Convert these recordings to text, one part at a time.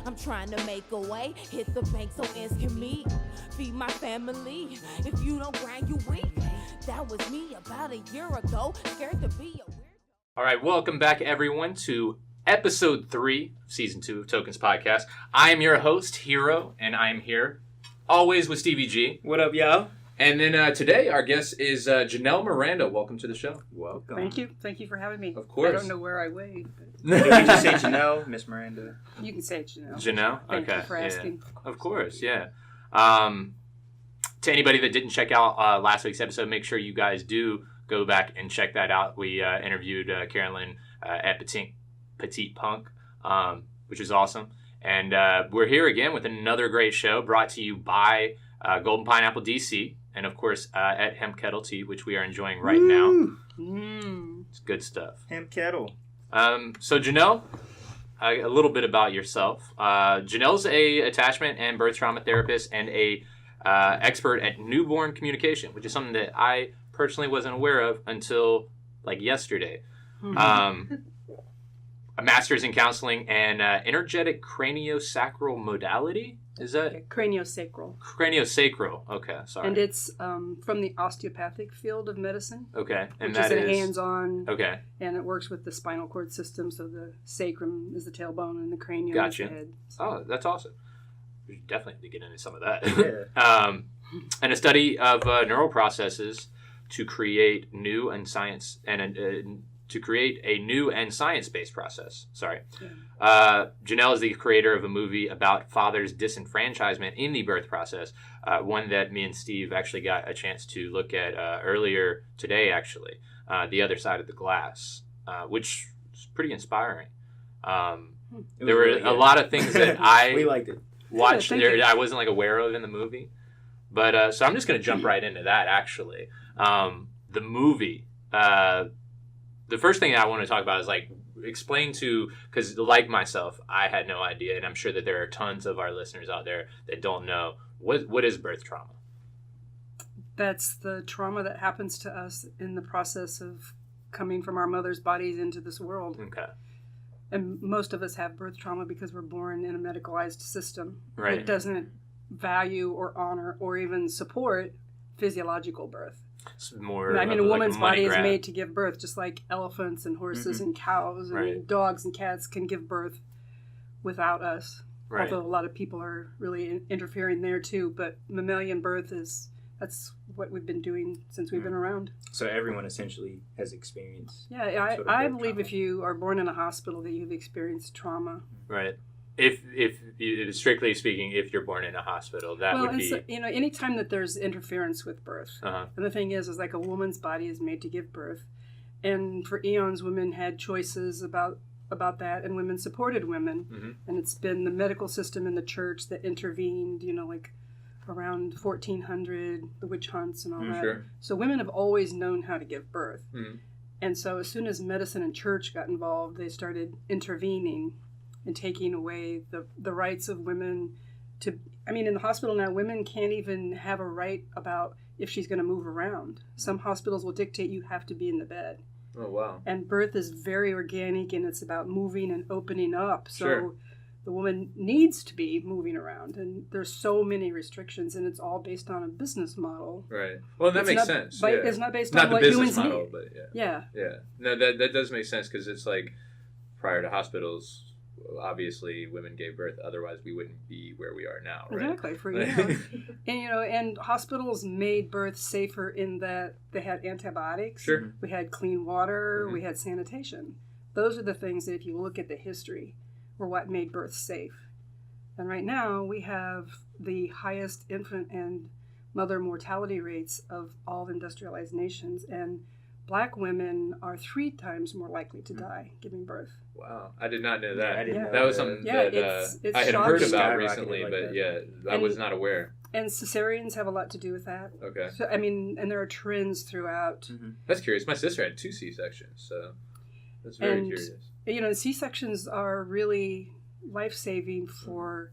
I'm trying to make a way, hit the bank so ends can meet. Feed my family, if you don't grind, you weak. That was me about a year ago, scared to be a weirdo. All right, welcome back, everyone, to episode 3, season 2 of Tokens Podcast. I am your host, Hero, and I am here always with Stevie G. What up, y'all? And then today, our guest is Janel Mirendah. Welcome to the show. Welcome. Thank you. Thank you for having me. Of course. I don't know where I weigh. Did we just say Janelle, Miss Mirendah? You can say it, Janelle. Janelle? Thank Okay. you for asking. Yeah. Of course, yeah. To anybody that didn't check out last week's episode, make sure you guys do go back and check that out. We interviewed Carolyn at Petite Punk, which is awesome. And we're here again with another great show brought to you by Golden Pineapple DC, and of course at Hemp Kettle Tea, which we are enjoying right now. It's good stuff. Hemp Kettle. So Janelle, a little bit about yourself. Janelle's a attachment and birth trauma therapist and a expert at newborn communication, which is something that I personally wasn't aware of until like yesterday. A master's in counseling and energetic craniosacral modality. Is that? Okay. Craniosacral. Craniosacral. Okay, sorry. And it's from the osteopathic field of medicine. Okay. And which that is is a hands-on. Okay. And it works with the spinal cord system, so the sacrum is the tailbone and the cranium Gotcha. is the head. So. Oh, that's awesome. We should definitely need to get into some of that. Yeah. And a study of neural processes to create new and science and to create a new and science-based process. Sorry. Yeah. Janelle is the creator of a movie about fathers' disenfranchisement in the birth process, one that me and Steve actually got a chance to look at earlier today, actually, The Other Side of the Glass, which is pretty inspiring. There were really a good. lot of things that We liked it. watched Thank there you. I wasn't like aware of in the movie. But so I'm just going to jump right into that, actually. The movie, the first thing I want to talk about is like explain to, because like myself, I had no idea, and I'm sure that there are tons of our listeners out there that don't know what is birth trauma. That's the trauma that happens to us in the process of coming from our mother's bodies into this world. Okay. And most of us have birth trauma because we're born in a medicalized system. Right. It doesn't value or honor or even support physiological birth. It's more. I mean, of a like woman's money body grab. is made to give birth, just like elephants and horses and cows and Right. dogs and cats can give birth without us. Right. Although a lot of people are really interfering there too. But mammalian birth that's what we've been doing since we've been around. So everyone essentially has experienced. Yeah, sort of I birth believe trauma. if you are born in a hospital that you've experienced trauma. Right. If you, strictly speaking, if you're born in a hospital, that would be. So, anytime that there's interference with birth, Uh-huh. and the thing is like a woman's body is made to give birth, and for eons women had choices about that, and women supported women, Mm-hmm. and it's been the medical system and the church that intervened, like around 1400, the witch hunts and all that. Sure. So women have always known how to give birth, Mhm. and so as soon as medicine and church got involved, they started intervening and taking away the rights of women to, in the hospital now, women can't even have a right about if she's going to move around. Some hospitals will dictate you have to be in the bed. Oh, wow. And birth is very organic, and it's about moving and opening up. So Sure. the woman needs to be moving around, and there's so many restrictions, and it's all based on a business model. Right. Well, that It's makes not- sense. but Yeah. it's not based Not on the what business humans model, need. but yeah. Yeah. Yeah. No, that does make sense because it's like prior to hospitals, obviously women gave birth. Otherwise, we wouldn't be where we are now, right? Exactly, and hospitals made birth safer in that they had antibiotics. Sure. We had clean water. Mm-hmm. We had sanitation. Those are the things that, if you look at the history, were what made birth safe. And right now, we have the highest infant and mother mortality rates of all industrialized nations, and Black women are 3 times more likely to die giving birth. Wow, I did not know that. Yeah, I didn't know that was that. something Yeah, that it's I had heard shocking. about Skyrocketed recently, like but that. yeah, I And- was not aware. And cesareans have a lot to do with that. Okay, So, and there are trends throughout. that's curious. My sister had 2 C-sections, so that's very And- curious. C-sections are really life-saving for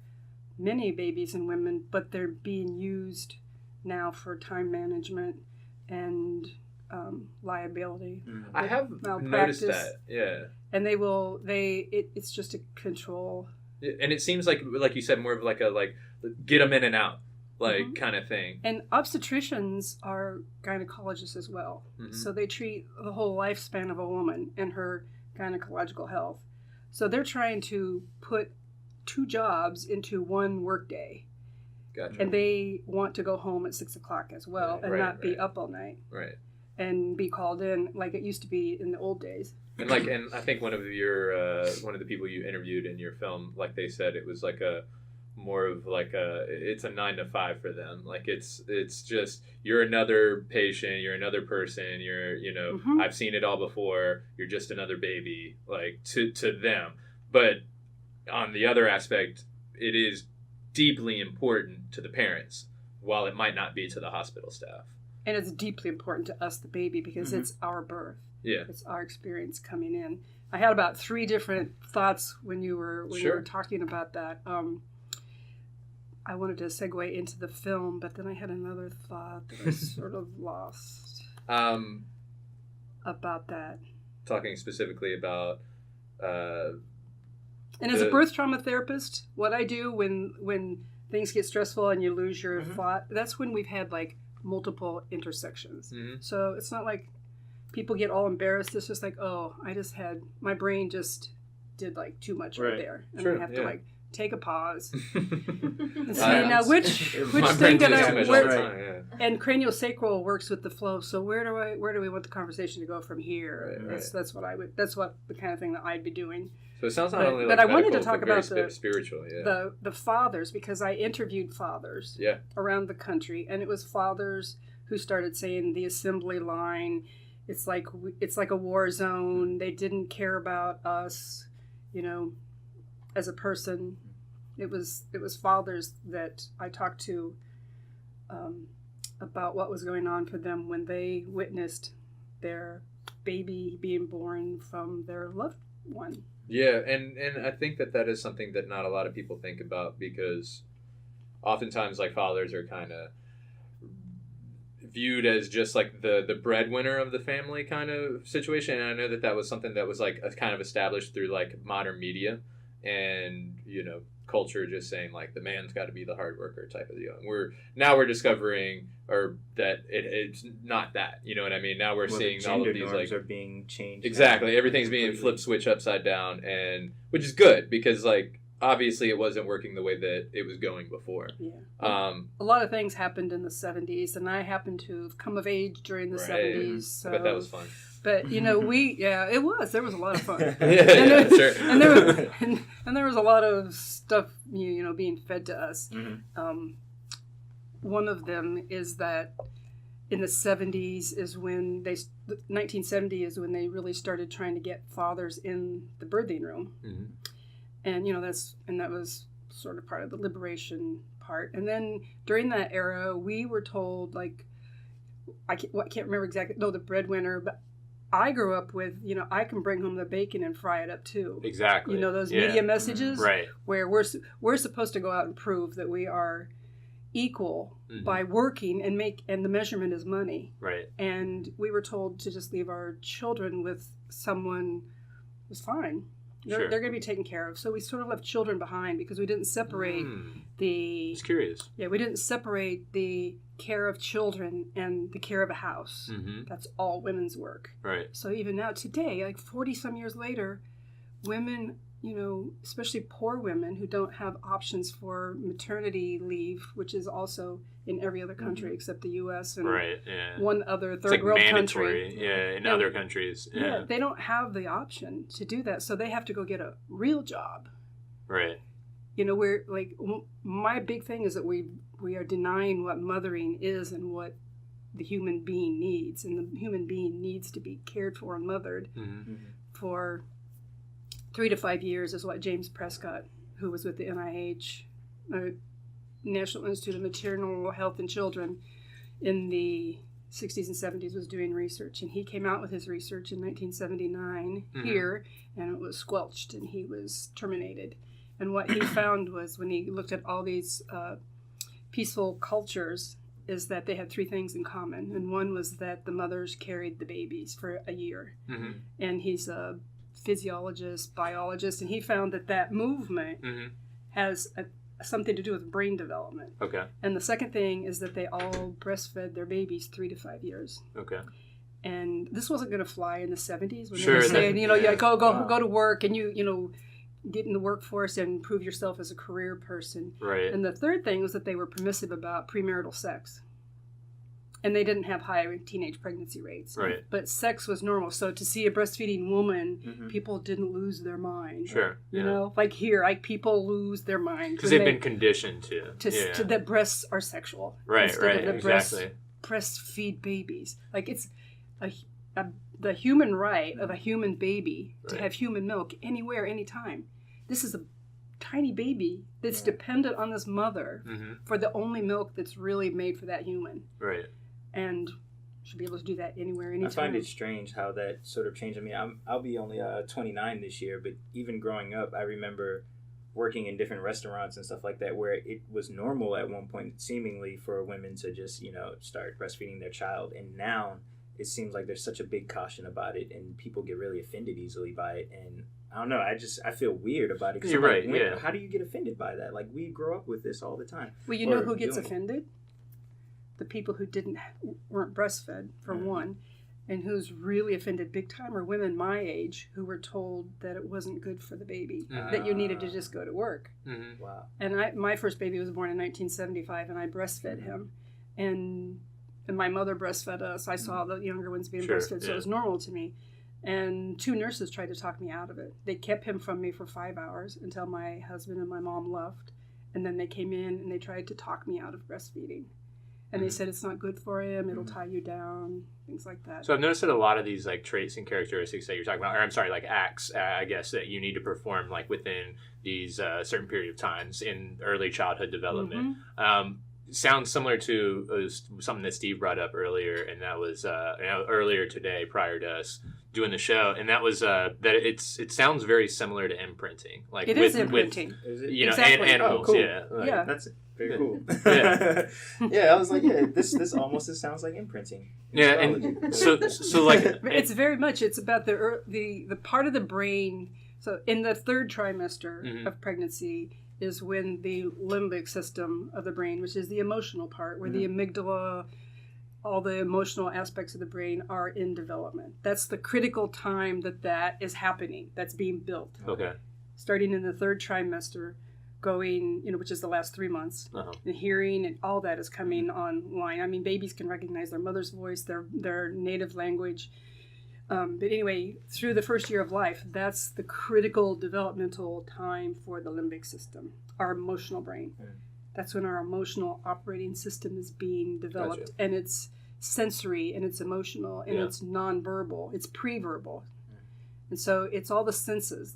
many babies and women, but they're being used now for time management and liability. I have malpractice. noticed that. Yeah, And it's just a control And it seems like you said, more of like a get them in and out kind of thing. And obstetricians are gynecologists as well. So they treat the whole lifespan of a woman and her gynecological health. So they're trying to put 2 jobs into one workday. Gotcha. And they want to go home at 6 o'clock as well, and not be up all night. Right. And be called in like it used to be in the old days. And I think one of the people you interviewed in your film, like they said, it was like it's a 9 to 5 for them. Like it's just, you're another patient, you're another person, I've seen it all before. You're just another baby, like to them. But on the other aspect, it is deeply important to the parents, while it might not be to the hospital staff. And it's deeply important to us, the baby, because it's our birth. Yeah. It's our experience coming in. I had about 3 different thoughts when you were talking about that. I wanted to segue into the film, but then I had another thought that I sort of lost about that. Talking specifically about... and as a birth trauma therapist, what I do when things get stressful and you lose your thought, that's when we've had like multiple intersections. So it's not like people get all embarrassed. It's just like, oh, my brain just did like too much right there. And I have to like take a pause and see now which thing that and craniosacral works with the flow. So where do we want the conversation to go from here? That's what the kind of thing that I'd be doing. So it sounds not only but I wanted to talk about the spiritual, the fathers, because I interviewed fathers around the country, and it was fathers who started saying the assembly line, it's like a war zone. They didn't care about us, as a person. It was fathers that I talked to about what was going on for them when they witnessed their baby being born from their loved one. Yeah, and I think that is something that not a lot of people think about, because oftentimes like fathers are kind of viewed as just like the breadwinner of the family kind of situation. And I know that was something that was like kind of established through like modern media and culture, just saying like the man's got to be the hard worker type of deal. And we're discovering that it's not that, you know what I mean? Now we're seeing the all of these norms like are being changed. Exactly, everything's being flip switch upside down, and which is good, because like obviously it wasn't working the way that it was going before. Yeah. A lot of things happened in the 70s, and I happened to have come of age during the 70s. So. I bet that was fun. But it was. There was a lot of fun. Sure. And there was a lot of stuff, being fed to us. One of them is that in the 70s is when 1970 is when they really started trying to get fathers in the birthing room, and that was sort of part of the liberation part. And then during that era, we were told, like, I can't remember exactly. No, the breadwinner, but I grew up with, I can bring home the bacon and fry it up too. Exactly. Those media messages, right? Where we're supposed to go out and prove that we are equal by working and the measurement is money. Right. And we were told to just leave our children with someone who's fine. They're going to be taken care of. So we sort of left children behind because we didn't separate Just curious. Yeah, we didn't separate the care of children and the care of a house. That's all women's work. Right. So even now, today, like 40-some years later, women, especially poor women who don't have options for maternity leave, which is also in every other country except the U.S. and one other third world country. In other countries. Yeah, they don't have the option to do that, so they have to go get a real job. Right. We're like, my big thing is that we are denying what mothering is and what the human being needs, and the human being needs to be cared for and mothered for 3 to 5 years is what James Prescott, who was with the NIH, National Institute of Maternal Health and Children, in the 60s and 70s was doing research. And he came out with his research in 1979 here, and it was squelched, and he was terminated. And what he found was, when he looked at all these peaceful cultures, is that they had 3 things in common. And one was that the mothers carried the babies for a year. And he's a physiologist, biologist, and he found that movement has something to do with brain development. Okay. And the second thing is that they all breastfed their babies 3 to 5 years. Okay. And this wasn't going to fly in the 70s when Sure, they were saying, go to work and you get in the workforce and prove yourself as a career person. Right. And the third thing was that they were permissive about premarital sex. And they didn't have high teenage pregnancy rates. Right. But sex was normal. So to see a breastfeeding woman, people didn't lose their mind. Sure. You know, like here, like people lose their mind. Because they've been conditioned to that breasts are sexual. Right, instead right, of the exactly. Breastfeed babies. Like it's the human right of a human baby to have human milk anywhere, anytime. This is a tiny baby that's dependent on this mother for the only milk that's really made for that human. Right. And should be able to do that anywhere, anytime. I find it strange how that sort of changed. I mean, I'll be only 29 this year, but even growing up, I remember working in different restaurants and stuff like that where it was normal at one point, seemingly, for women to just, start breastfeeding their child. And now it seems like there's such a big caution about it and people get really offended easily by it. And I don't know, I feel weird about it. 'Cause you're right, yeah. How do you get offended by that? Like, we grow up with this all the time. Well, you know who gets offended? The people who weren't breastfed, for one, and who's really offended big time are women my age who were told that it wasn't good for the baby, that you needed to just go to work. Wow. And my first baby was born in 1975, and I breastfed him, and my mother breastfed us. I saw the younger ones being breastfed, so it was normal to me. And 2 nurses tried to talk me out of it. They kept him from me for 5 hours until my husband and my mom left, and then they came in and they tried to talk me out of breastfeeding. And they said it's not good for him, it'll tie you down, things like that. So I've noticed that a lot of these like traits and characteristics that you're talking about, or I'm sorry, like acts, I guess, that you need to perform like within these certain period of times in early childhood development. Sounds similar to something that Steve brought up earlier, and that was earlier today prior to us doing the show, and that was that it sounds very similar to imprinting. Like it is imprinting. Is it? Exactly. Animals, cool. Yeah. That's very cool. Yeah. Yeah, I was like, this almost sounds like imprinting. Yeah, and so like it's very much. It's about the part of the brain. So in the 3rd trimester of pregnancy is when the limbic system of the brain, which is the emotional part, where the amygdala, all the emotional aspects of the brain are in development. That's the critical time that is happening. That's being built. Okay. Starting in the 3rd trimester, going, which is the last 3 months. The hearing and all that is coming online. I mean, babies can recognize their mother's voice, their native language. But anyway, through the first year of life, that's the critical developmental time for the limbic system, our emotional brain. That's when our emotional operating system is being developed. Gotcha. And it's sensory, and it's emotional, and it's nonverbal. It's pre-verbal. And so it's all the senses.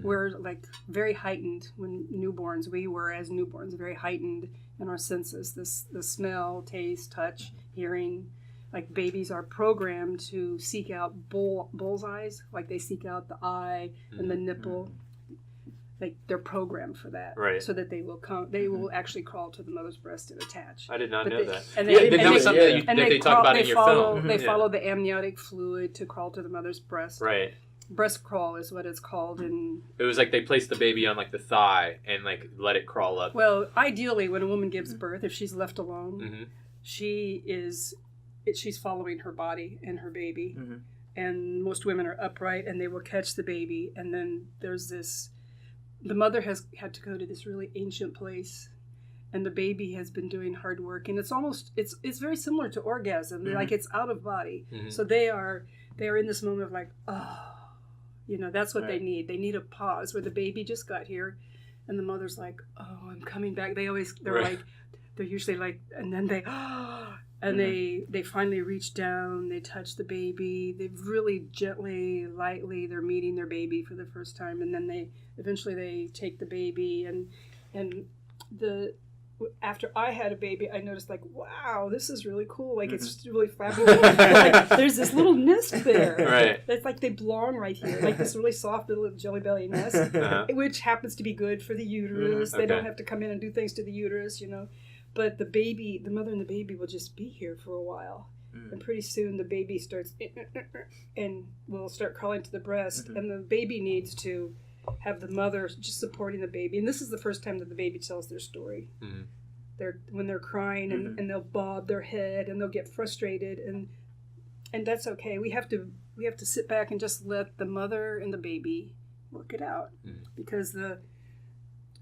We're like very heightened when newborns. We were, as newborns, very heightened in our senses. The smell, taste, touch, hearing. Like babies are programmed to seek out bullseyes. Like they seek out the eye and the nipple. Like they're programmed for that, right? So that they will come. They will actually crawl to the mother's breast and attach. I did not know that. And that was something that they talk about in your film. They follow the amniotic fluid to crawl to the mother's breast. Right. Breast crawl is what it's called. And it was like they placed the baby on like the thigh and like let it crawl up. Well, ideally, when a woman gives birth, if she's left alone, she's following her body and her baby. And most women are upright and they will catch the baby. And then there's the mother has had to go to this really ancient place, and the baby has been doing hard work. And it's very similar to orgasm. Like it's out of body. So they are in this moment of like, that's what they need. They need a pause where the baby just got here and the mother's like, oh, I'm coming back. They're usually like, and then they finally reach down, they touch the baby, they really gently, lightly, they're meeting their baby for the first time, and then they take the baby, and after I had a baby, I noticed like, wow, this is really cool. Like it's really fabulous. Like, there's this little nest there. Right. It's like they belong right here. Like this really soft little jelly belly nest, which happens to be good for the uterus. They don't have to come in and do things to the uterus, But the mother and the baby will just be here for a while. and pretty soon the baby starts and will start crawling to the breast, and the baby needs to have the mother just supporting the baby. And this is the first time that the baby tells their story. When they're crying and they'll bob their head and they'll get frustrated, and that's okay. We have to sit back and just let the mother and the baby work it out, because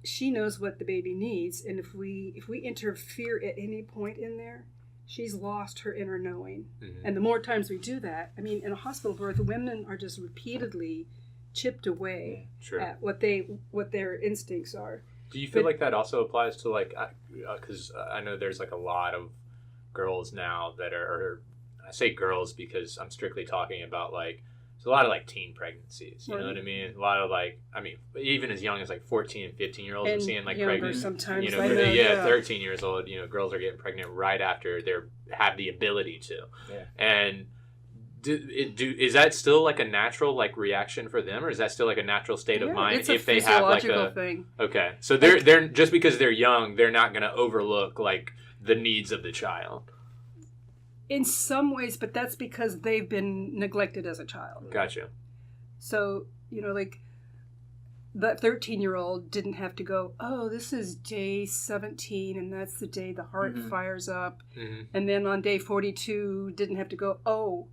she knows what the baby needs, and if we interfere at any point in there, she's lost her inner knowing. And the more times we do that, I mean, in a hospital birth, women are just repeatedly chipped away at what their instincts are. Do you feel like that also applies to, like, because I know there's like a lot of girls now that are, I say girls because I'm strictly talking about, like, there's a lot of like teen pregnancies, you know what I mean? A lot of, like, I mean, even as young as like 14 and 15 year olds, I'm seeing like pregnant, sometimes, you know, 13 years old, you know, girls are getting pregnant right after they have the ability to. And is that still like a natural like reaction for them, or is that still like a natural state of mind if they have like a thing? Okay, so they're just because they're young, they're not going to overlook like the needs of the child. In some ways, but that's because they've been neglected as a child. Gotcha. So, you know, like, that 13-year-old didn't have to go, oh, this is day 17, and that's the day the heart fires up. And then on day 42, didn't have to go, oh,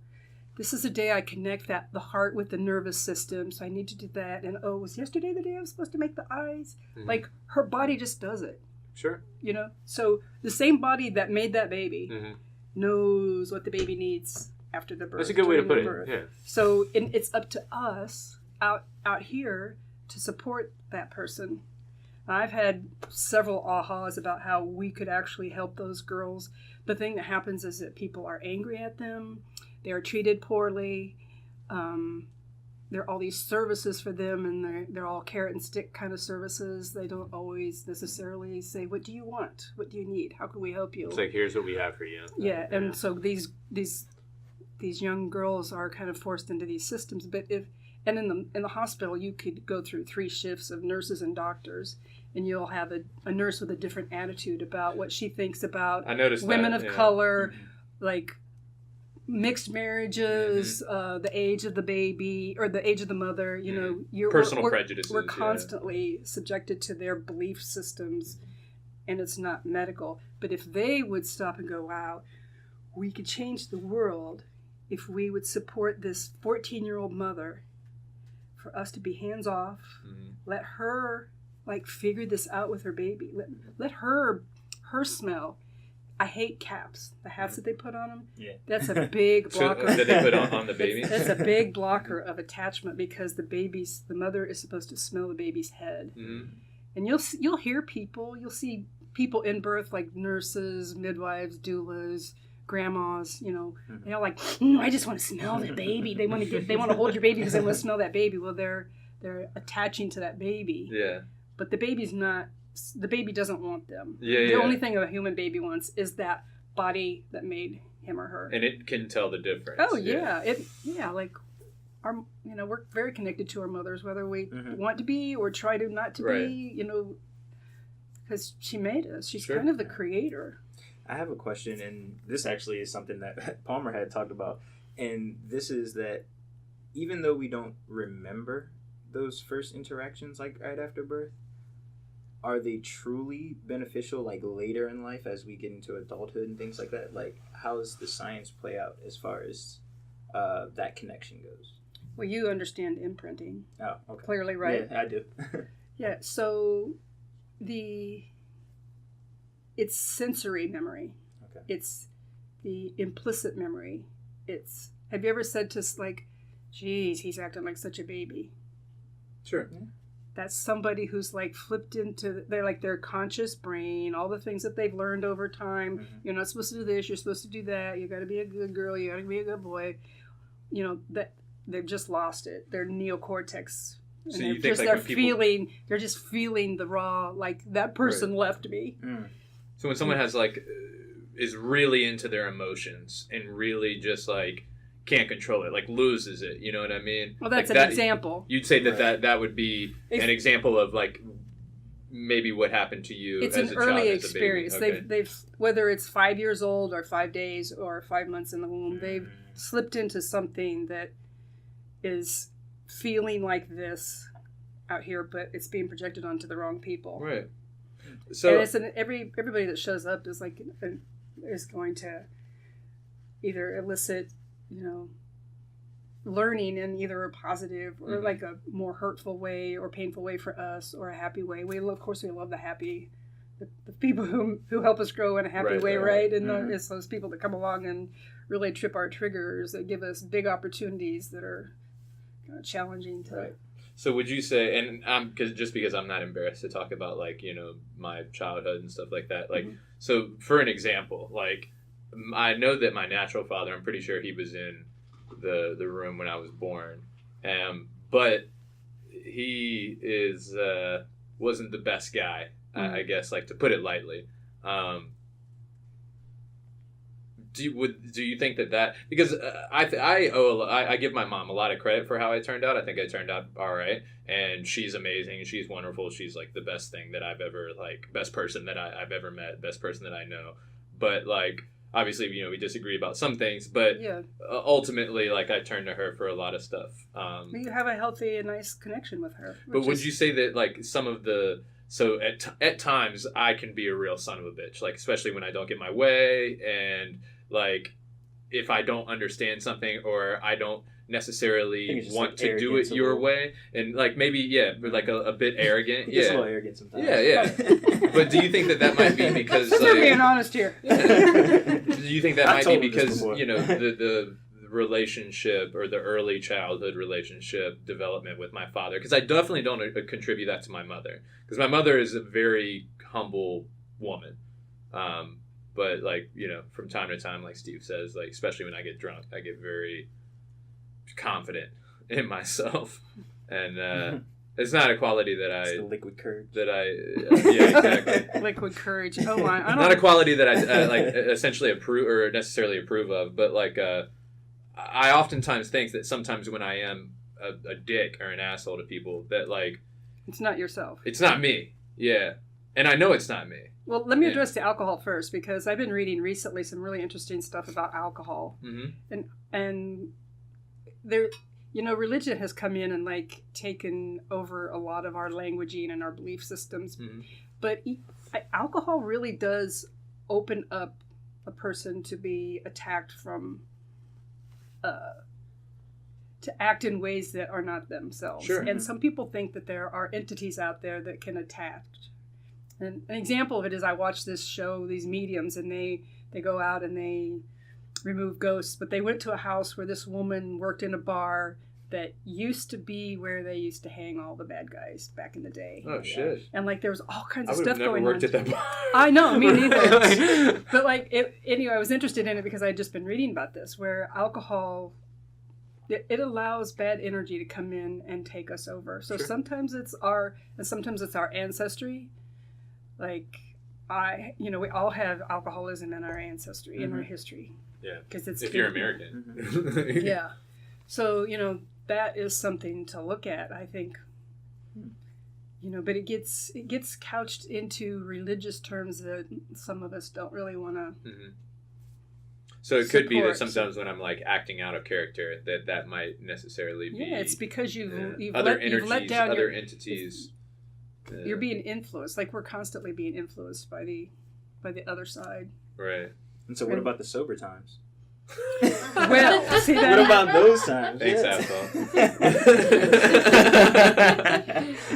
this is the day I connect the heart with the nervous system, so I need to do that. And, oh, was yesterday the day I was supposed to make the eyes? Like, her body just does it. Sure. You know? So the same body that made that baby knows what the baby needs after the birth. That's a good way to put it. Yeah. So it's up to us out here to support that person. I've had several ahas about how we could actually help those girls. The thing that happens is that people are angry at them. They are treated poorly. There are all these services for them, and they're all carrot and stick kind of services. They don't always necessarily say, what do you want? What do you need? How can we help you? It's like, here's what we have for you. Yeah, and so these young girls are kind of forced into these systems. But in the hospital, you could go through 3 shifts of nurses and doctors, and you'll have a nurse with a different attitude about what she thinks about women of color, like mixed marriages, the age of the baby or the age of the mother. You know, personal prejudices. We're constantly subjected to their belief systems, and it's not medical. But if they would stop and go, wow, we could change the world if we would support this 14-year-old mother, for us to be hands off, let her like figure this out with her baby. Let her smell. I hate caps. The hats that they put on them. Yeah. That's a big blocker. That they put on the baby? That's a big blocker of attachment, because the mother is supposed to smell the baby's head. And you'll hear people, you'll see people in birth, like nurses, midwives, doulas, grandmas, you know, they all like, I just want to smell the baby. They want to hold your baby because they want to smell that baby. Well, they're attaching to that baby. Yeah. But the baby doesn't want them. The only thing a human baby wants is that body that made him or her. And it can tell the difference. Oh yeah. Like we're very connected to our mothers, whether we want to be or try to not to be, you know, because she made us. She's kind of the creator. I have a question, and this actually is something that Palmer had talked about, and this is that even though we don't remember those first interactions like right after birth, are they truly beneficial like later in life as we get into adulthood and things like that? Like, how does the science play out as far as that connection goes? Well, you understand imprinting. Oh, okay. Clearly, right? Yeah, I do. Yeah, so it's sensory memory. Okay. It's the implicit memory. Have you ever said to like, geez, he's acting like such a baby? Sure. Yeah. That's somebody who's like flipped into their conscious brain, all the things that they've learned over time. You're not supposed to do this, you're supposed to do that, you got to be a good girl, you got to be a good boy. You know, that they've just lost it. Their neocortex. And so you think like they're just feeling the raw, like that person left me. So when someone has like is really into their emotions and really just like can't control it, like loses it, you know what I mean? Well, that's like an example. You'd say that would be an example of like maybe what happened to you it's as an a child, early as a baby. experience. Okay. They've whether it's 5 years old or 5 days or 5 months in the womb, they've slipped into something that is feeling like this out here, but it's being projected onto the wrong people. Right. So and it's everybody that shows up is like is going to either elicit, learning in either a positive or like a more hurtful way or painful way for us, or a happy way. Of course we love the happy, the people who help us grow in a happy way, right? And it's those people that come along and really trip our triggers, that give us big opportunities that are kind of challenging to. Right. So would you say, and because I'm not embarrassed to talk about my childhood and stuff like that, so for an example, I know that my natural father, I'm pretty sure he was in the room when I was born, but he wasn't the best guy, I guess, to put it lightly. Do you think that because I give my mom a lot of credit for how I turned out. I think I turned out all right, and she's amazing. She's wonderful. She's the best thing that I've ever best person that I've ever met, best person that I know. But obviously, we disagree about some things, but ultimately, I turn to her for a lot of stuff. You have a healthy and nice connection with her. But would you say that some of the at times I can be a real son of a bitch, especially when I don't get my way, and if I don't understand something or I don't necessarily want to do it your way, and maybe a bit arrogant. It's a little arrogant sometimes. Yeah. But do you think that might be because we're being honest here? Do you think that might be because the relationship or the early childhood relationship development with my father? Because I definitely don't contribute that to my mother, because my mother is a very humble woman. But from time to time, like Steve says, especially when I get drunk, I get very confident in myself, and it's not a quality that it's the liquid courage. Exactly. Liquid courage. Oh my! I don't not a quality that I essentially approve or necessarily approve of, but I oftentimes think that sometimes when I am a dick or an asshole to people, that it's not yourself. It's not me. Yeah, and I know it's not me. Well, let me address the alcohol first, because I've been reading recently some really interesting stuff about alcohol, and there, religion has come in and taken over a lot of our languaging and our belief systems, but alcohol really does open up a person to be attacked from, to act in ways that are not themselves. Sure. And some people think that there are entities out there that can attack. And an example of it is I watched this show, these mediums, and they go out and they remove ghosts. But they went to a house where this woman worked in a bar that used to be where they used to hang all the bad guys back in the day. Oh, shit. And there was all kinds of I would stuff have never going worked on. at that bar. I know, me neither. But anyway, I was interested in it because I'd just been reading about this, where alcohol, it allows bad energy to come in and take us over. So sometimes it's our ancestry. We all have alcoholism in our ancestry, in our history. Yeah. Because it's if you're American. Yeah. So, that is something to look at, I think. But it gets couched into religious terms that some of us don't really want to. So it could be that sometimes when I'm acting out of character, that might necessarily be. Yeah, it's because you've let down other entities. You're being influenced. We're constantly being influenced by the other side. Right. And so what about the sober times? Well, see that? What about those times? Thanks, asshole.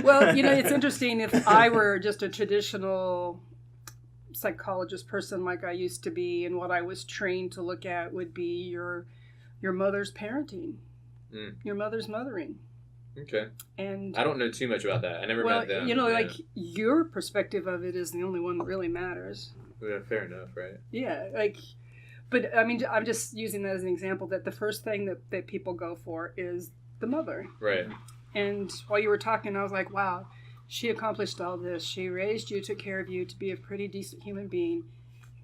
Well, it's interesting. If I were just a traditional psychologist person like I used to be, and what I was trained to look at would be your mother's parenting, your mother's mothering. Okay. And I don't know too much about that. I never met them. Your perspective of it is the only one that really matters. Yeah, fair enough, right? Yeah, but I mean, I'm just using that as an example that the first thing that people go for is the mother. Right. And while you were talking, I was like, wow, she accomplished all this. She raised you, took care of you to be a pretty decent human being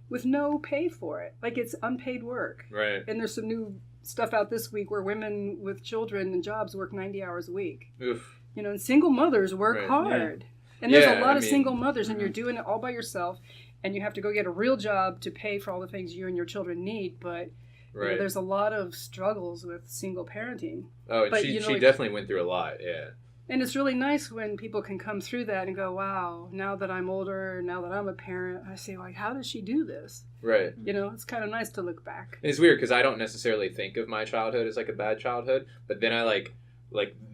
with no pay for it. It's unpaid work. Right. And there's some new stuff out this week where women with children and jobs work 90 hours a week. Oof. And single mothers work hard. And there's a lot of single mothers, and you're doing it all by yourself, and you have to go get a real job to pay for all the things you and your children need. But you know, there's a lot of struggles with single parenting. Oh, and but, she like, definitely went through a lot, yeah. And it's really nice when people can come through that and go, wow, now that I'm older, now that I'm a parent, I say, like, how does she do this? Right. You know, it's kind of nice to look back. It's weird because I don't necessarily think of my childhood as like a bad childhood, but then I like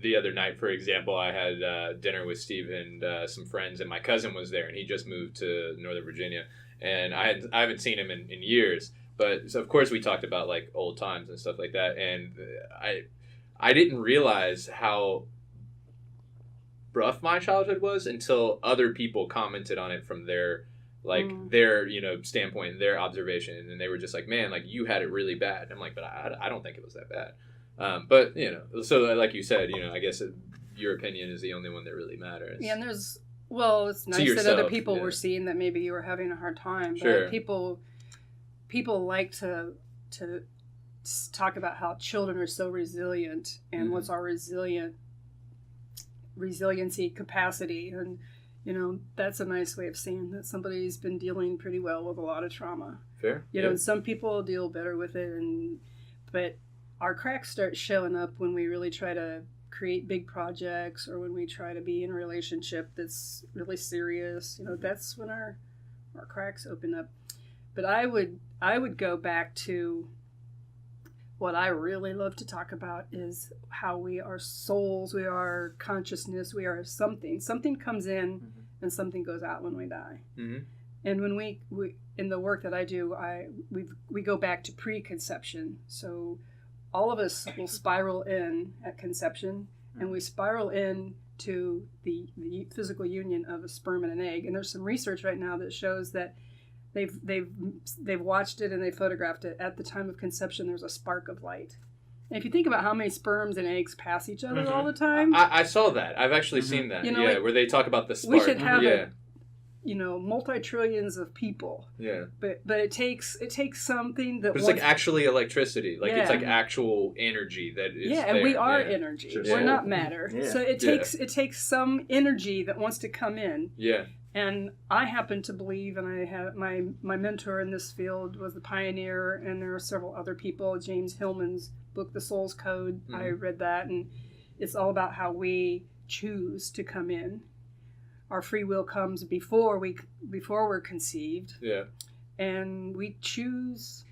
the other night, for example, I had dinner with Steve and some friends, and my cousin was there, and he just moved to Northern Virginia, and I haven't seen him in years, but so of course we talked about like old times and stuff like that, and I didn't realize how rough my childhood was until other people commented on it from their their standpoint, their observation, and they were just like, man, like you had it really bad. And I'm like, but I don't think it was that bad. But so like you said, I guess your opinion is the only one that really matters. Yeah, and it's nice that other people were seeing that maybe you were having a hard time. But sure. People like to talk about how children are so resilient and what's our resiliency capacity, and that's a nice way of saying that somebody's been dealing pretty well with a lot of trauma. Fair. And some people deal better with it, but our cracks start showing up when we really try to create big projects, or when we try to be in a relationship that's really serious. That's when our cracks open up. But I would go back to what I really love to talk about is how we are souls, we are consciousness, we are something. Something comes in and something goes out when we die. Mm-hmm. And when we in the work that I do, we go back to preconception. So all of us will spiral in at conception, and we spiral in to the physical union of a sperm and an egg. And there's some research right now that shows that they've watched it and they photographed it. At the time of conception, there's a spark of light. And if you think about how many sperms and eggs pass each other all the time, I saw that. I've actually seen that. Where they talk about the spark. We should have multi-trillions of people. Yeah. But it takes something that. But it's like actually electricity. Like it's like actual energy that is. Yeah, and we are energy. Sure. We're not matter. Yeah. So it takes some energy that wants to come in. Yeah. And I happen to believe, and I have my mentor in this field was the pioneer, and there are several other people. James Hillman's book, The Soul's Code, I read that, and it's all about how we choose to come in. Our free will comes before we're conceived. Yeah. And we choose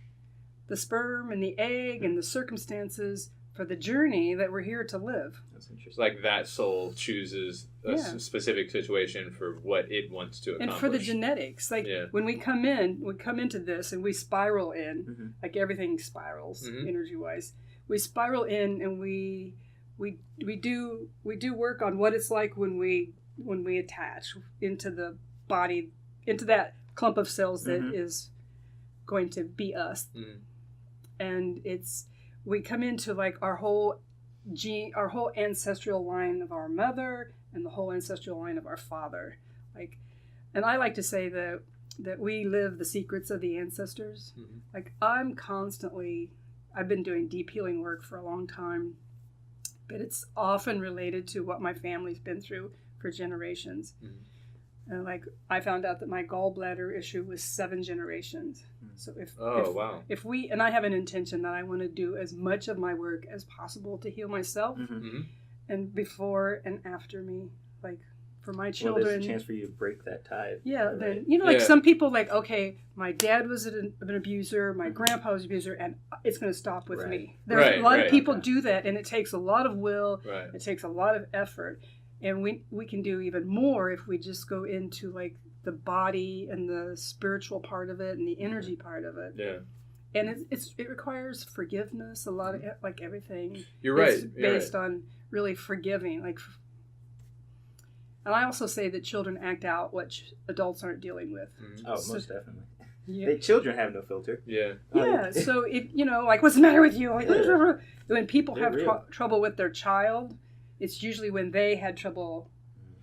the sperm and the egg and the circumstances for the journey that we're here to live. That's interesting. Like that soul chooses a specific situation for what it wants to accomplish. And for the genetics. Like when we come into this and we spiral in, like everything spirals energy-wise. We spiral in and we do work on what it's like when we attach into the body, into that clump of cells that is going to be us. And we come into like our whole ancestral line of our mother and the whole ancestral line of our father. Like, and I like to say that we live the secrets of the ancestors. Like I've been doing deep healing work for a long time, but it's often related to what my family's been through for generations. And like I found out that my gallbladder issue was 7 generations. So if we, and I have an intention that I want to do as much of my work as possible to heal myself, and before and after me, like for my children. Well, there's a chance for you to break that tie. Yeah, right? Then like some people like, okay, my dad was an abuser, my grandpa was an abuser, and it's going to stop with me. There's a lot of people do that, and it takes a lot of will. It takes a lot of effort. And we can do even more if we just go into like the body and the spiritual part of it and the energy part of it. Yeah. And it requires forgiveness, a lot of like everything. You're right. It's based on really forgiving. Like, and I also say that children act out what adults aren't dealing with. Oh, most definitely. Yeah. Children have no filter. Yeah. Yeah. So if like, what's the matter with you? Like, when people have trouble with their child, it's usually when they had trouble.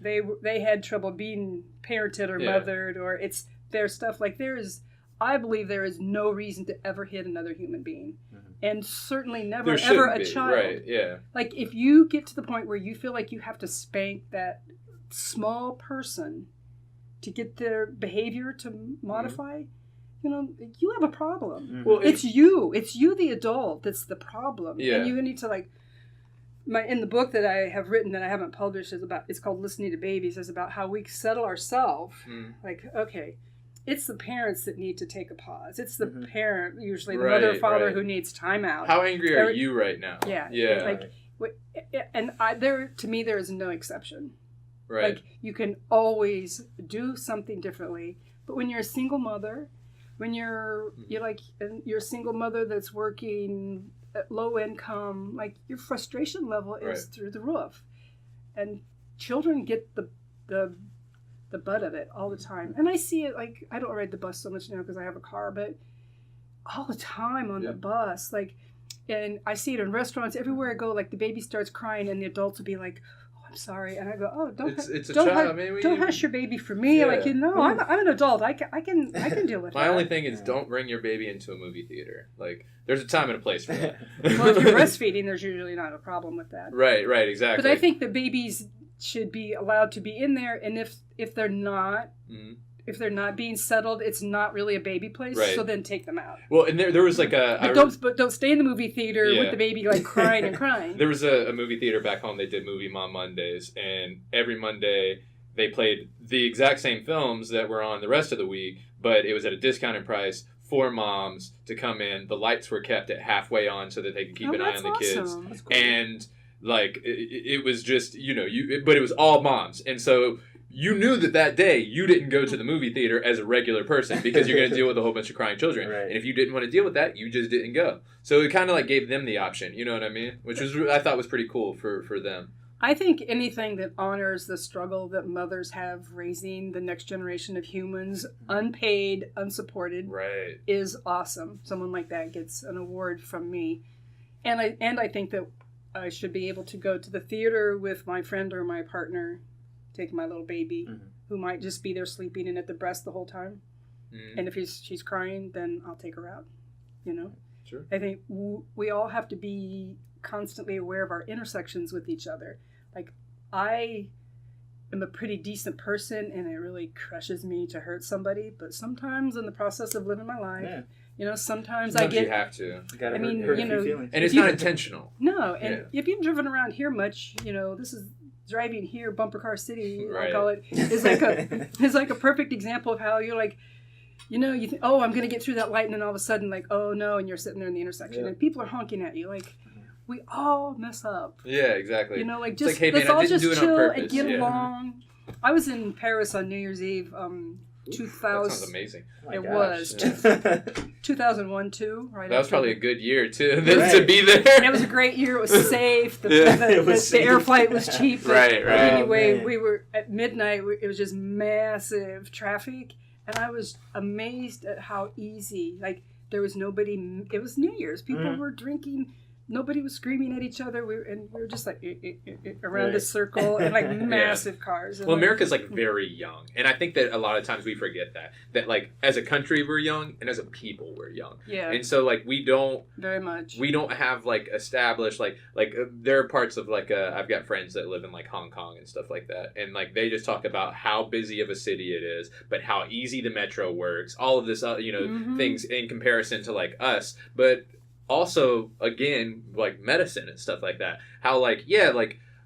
They had trouble being parented or mothered, or it's their stuff. Like I believe there is no reason to ever hit another human being, and certainly never ever a child. Right? Yeah. Like if you get to the point where you feel like you have to spank that small person to get their behavior to modify, you know, you have a problem. Well, it's you, the adult, that's the problem. Yeah. And you need to like, in the book that I have written that I haven't published it's called Listening to Babies, is about how we settle ourselves. Like, okay, it's the parents that need to take a pause. It's the parent, usually the mother or father, who needs time out. How angry are you right now? Yeah. Yeah. To me, there is no exception. Right. Like, you can always do something differently. But when you're a single mother, when you're a single mother that's working at low income, like, your frustration level is through the roof. And children get the butt of it all the time. And I see it, like, I don't ride the bus so much now because I have a car, but all the time on the bus, like, and I see it in restaurants everywhere I go, like, the baby starts crying and the adults will be like, oh, I'm sorry. And I go, oh, don't hush your baby for me. Like, you know, I'm an adult. I can deal with that. My only thing is, don't bring your baby into a movie theater. Like, there's a time and a place for that. Well, if you're breastfeeding, there's usually not a problem with that. Right, exactly. But I think the babies should be allowed to be in there, and if they're not, if they're not being settled, it's not really a baby place. Right. So then take them out. Well, and there was like but don't stay in the movie theater with the baby like crying and crying. There was a movie theater back home. They did Movie Mom Mondays, and every Monday they played the exact same films that were on the rest of the week, but it was at a discounted price for moms to come in. The lights were kept at halfway on so that they could keep an eye on the kids. That's cool. And like it was just, you know, but it was all moms, and so you knew that day you didn't go to the movie theater as a regular person because you're going to deal with a whole bunch of crying children. Right. And if you didn't want to deal with that, you just didn't go. So it kind of like gave them the option, you know what I mean? Which was, I thought was pretty cool for them. I think anything that honors the struggle that mothers have raising the next generation of humans, unpaid, unsupported, is awesome. Someone like that gets an award from me. And I think that I should be able to go to the theater with my friend or my partner, take my little baby, who might just be there sleeping in at the breast the whole time. And if she's crying, then I'll take her out, you know? Sure. I think we all have to be constantly aware of our intersections with each other. Like, I am a pretty decent person, and it really crushes me to hurt somebody, but sometimes in the process of living my life, you know, sometimes I get... you have to. You gotta hurt you know, feelings. And it's not intentional. No, and if you've driven around here much, you know, this is... Driving here, Bumper Car City, I call it, is like a perfect example of how you're like, you know, you think, oh, I'm going to get through that light, and then all of a sudden, like, oh no, and you're sitting there in the intersection, and people are honking at you, like, we all mess up. Yeah, exactly. You know, like, It's just like, hey, let's man, I all didn't just do it on chill purpose. and get along. I was in Paris on New Year's Eve, 2000. That sounds amazing. Oh my It gosh. was 2001 too. Right. That was after probably a good year too Right. to be there. And it was a great year. It was safe. The air flight was cheap. Right. Anyway, man. we were at midnight. It was just massive traffic, and I was amazed at how easy. Like, there was nobody. It was New Year's. People were drinking. Nobody was screaming at each other. We were just like around a circle and like massive cars. And well, America's like very young, and I think that a lot of times we forget that like as a country we're young, and as a people we're young. Yeah. And so like we don't have like established like there are parts of like I've got friends that live in like Hong Kong and stuff like that, and like they just talk about how busy of a city it is, but how easy the metro works, all of this things in comparison to like us, but also, again, like medicine and stuff like that. How like,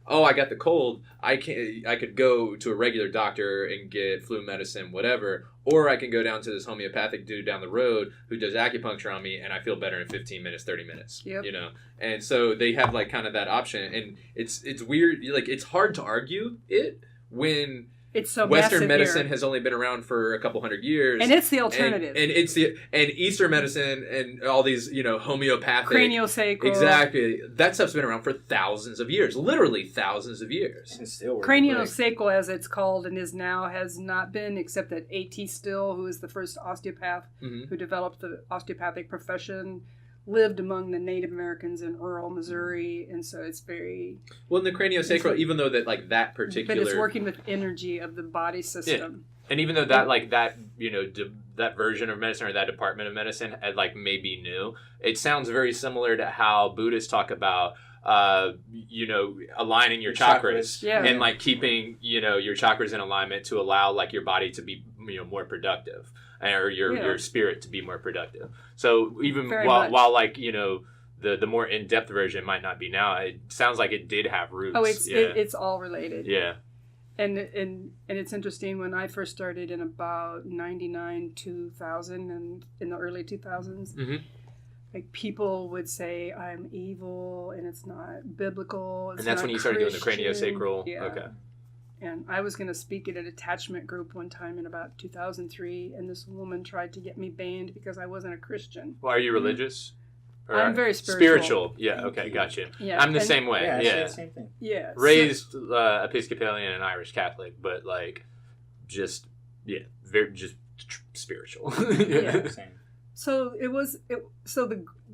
oh, I got the cold. I could go to a regular doctor and get flu medicine, whatever. Or I can go down to this homeopathic dude down the road who does acupuncture on me, and I feel better in 15 minutes, 30 minutes. Yep. You know? And so they have like kind of that option. And it's weird. Like, it's hard to argue it when... It's so Western medicine here. has only been around for a couple hundred years, and it's the alternative. And Eastern medicine and all these homeopathic Cranio Sacral. Exactly, that stuff's been around for thousands of years, literally thousands of years. And still Cranio Sacral, as it's called and is now, has not been, except that A.T. Still, who is the first osteopath who developed the osteopathic profession, lived among the Native Americans in rural Missouri, and so it's very... Well, in the Craniosacral, even though that particular... But it's working with energy of the body system. Yeah. And even though that version of medicine or that department of medicine may be new, it sounds very similar to how Buddhists talk about aligning your chakras Yeah. and like keeping, your chakras in alignment to allow like your body to be, more productive, or your spirit to be more productive. So even while like, the more in-depth version might not be now, it sounds like it did have roots. Oh, it's all related. Yeah. And it's interesting, when I first started in about 99, 2000, and in the early 2000s, Mm-hmm. like people would say I'm evil and it's not biblical. And that's when you started doing the Craniosacral. Yeah. Okay. And I was going to speak at an attachment group one time in about 2003, and this woman tried to get me banned because I wasn't a Christian. Well, are you religious? Or I'm very spiritual. Yeah. Okay. Gotcha. Yeah. I'm the same way. Yeah, Yeah. the same thing. Yeah. Raised Episcopalian and Irish Catholic, but like just very just spiritual. Yeah. Same. So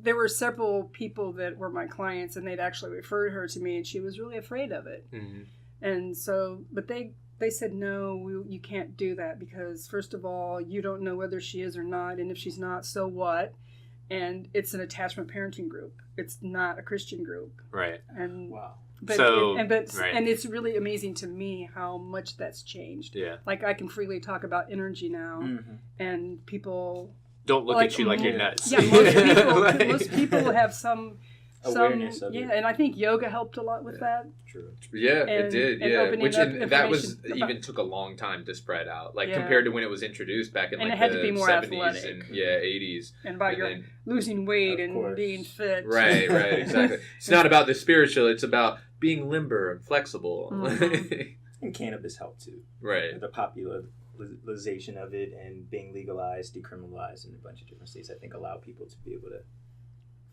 there were several people that were my clients, and they'd actually referred her to me, and she was really afraid of it. Mm-hmm. And so, but they said, no, you can't do that, because first of all, you don't know whether she is or not, and if she's not, so what? And it's an attachment parenting group. It's not a Christian group. Right. And Wow. but right. and it's really amazing to me how much that's changed. Yeah. Like I can freely talk about energy now, Mm-hmm. and people Don't look at you like you're nuts. Yeah, most people have some Awareness of it. Yeah, and I think yoga helped a lot with that. True. Yeah, And- it did. and Yeah, opening which up that was information even about- took a long time to spread out, like Yeah. compared to when it was introduced back in And like it had to the be more 70s athletic. and 80s. And about And your then- losing weight Of and course. being fit. Right, exactly. It's not about the spiritual; it's about being limber and flexible. Mhm. And cannabis helped too. Right. The popularization of it and being legalized, decriminalized in a bunch of different states, I think allow people to be able to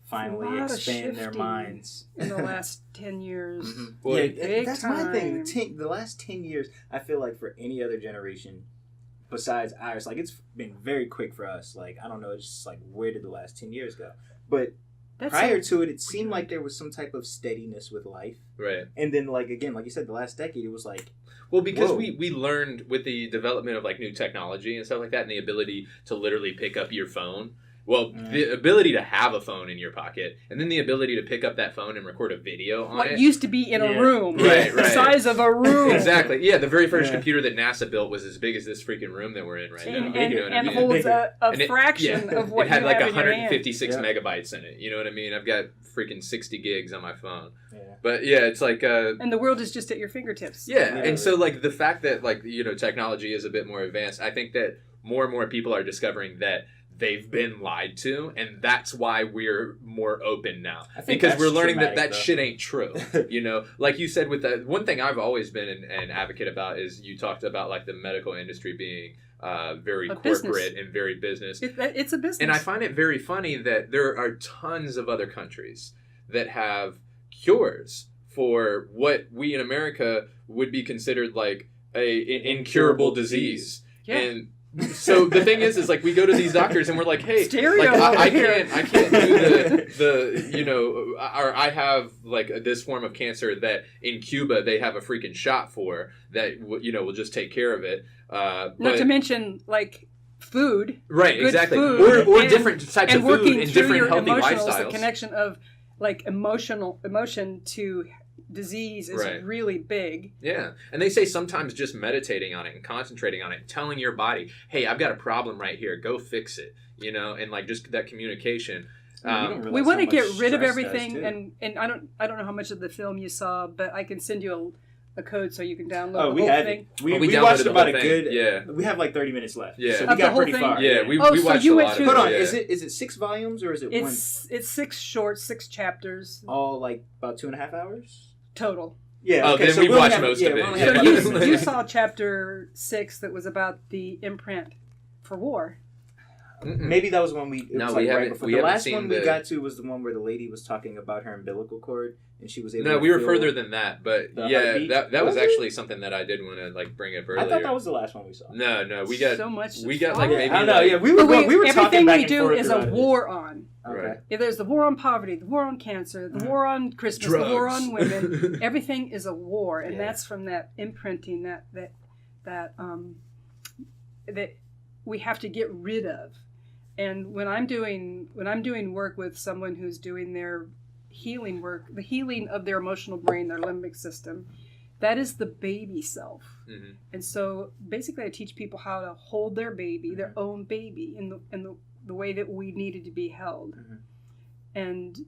finally A lot of expand their shifting minds. In the last 10 years. Mhm. Well, Yeah, big that's my thing. time. The last 10 years, I feel like for any other generation besides ours, like it's been very quick for us. Like, I don't know, it's just like, where did the last 10 years go? But That's prior it. to it, it seemed like there was some type of steadiness with life. Right. And then, like, again, like you said, the last decade, it was like, Well, because Whoa. we learned with the development of like new technology and stuff like that, and the ability to literally pick up your phone. Well, the ability to have a phone in your pocket, and then the ability to pick up that phone and record a video on What it. used to be in Yeah. a room. Right, The right. size of a room. Exactly. Yeah, the very first Yeah. computer that NASA built was as big as this freaking room that we're in right now. And, You know what I and mean? holds a And it- fraction yeah, of what it had you like have in your hand. 156 Yeah. megabytes in it. You know what I mean? I've got freaking 60 gigs on my phone. yeah. But yeah, it's like And the world is just at your fingertips. yeah, Literally. and so like the fact that like technology is a bit more advanced, I think that more and more people are discovering that they've been lied to, and that's why we're more open now, I think because that's we're learning that traumatic, though. shit ain't true. Like you said, with that one thing I've always been an advocate about is you talked about like the medical industry being very A corporate business. and very business. It's a business. And I find it very funny that there are tons of other countries that have cures for what we in America would be considered like an incurable disece. Yeah. And so the thing is like we go to these doctors and we're like, hey, Stereo like over I here. can't do the or I have like this form of cancer that in Cuba they have a freaking shot for that will just take care of it. Not But- to mention, like, food. right, good exactly, food, or and- different types and of food working and through different your healthy emotional, lifestyles. the connection of, like, emotion to disease is Right. really big. Yeah, and they say sometimes just meditating on it and concentrating on it, telling your body, "Hey, I've got a problem right here. Go fix it." And like just that communication. You don't realize We want to how get much rid of stress everything, does, too. and I don't know how much of the film you saw, but I can send you a code so you can download Oh, the we whole had thing. it. We downloaded watched the about whole a thing. good. Yeah. We have like 30 minutes left. Yeah. So Of we the got whole pretty thing? far. Yeah, we Oh, so watched you a went lot through of Hold it. on. Yeah. Is it 6 volumes or is it one? It's 6 shorts, 6 chapters All like about 2.5 hours. total. Yeah. Oh, okay, then so we only watched have- most yeah, of we it. only Yeah. have So about- you saw chapter 6 that was about the imprint for war. Mm-mm. Maybe that was when we. It No, was we like haven't- right before. we The haven't last seen one we the- got to was the one where the lady was talking about her umbilical cord and she was able. No, to we were feel- further than that, but The yeah, heartbeat? that was Was it? actually something that I did want to like bring up earlier. I thought that was the last one we saw. No, we got so much. we got like Yeah, maybe I don't know. like, Yeah, we were talking everything back we and do forth is a about it. war on. Okay. Right. Yeah, there's the war on poverty, the war on cancer, the Mhm. war on Christmas, the war Drugs. on women. Everything is a war, and Yeah. that's from that imprinting that we have to get rid of. And when I'm doing work with someone who's doing their healing work, the healing of their emotional brain, their limbic system, that is the baby self. Mm-hmm. And so basically I teach people how to hold their baby, their own baby, in the way that we needed to be held. And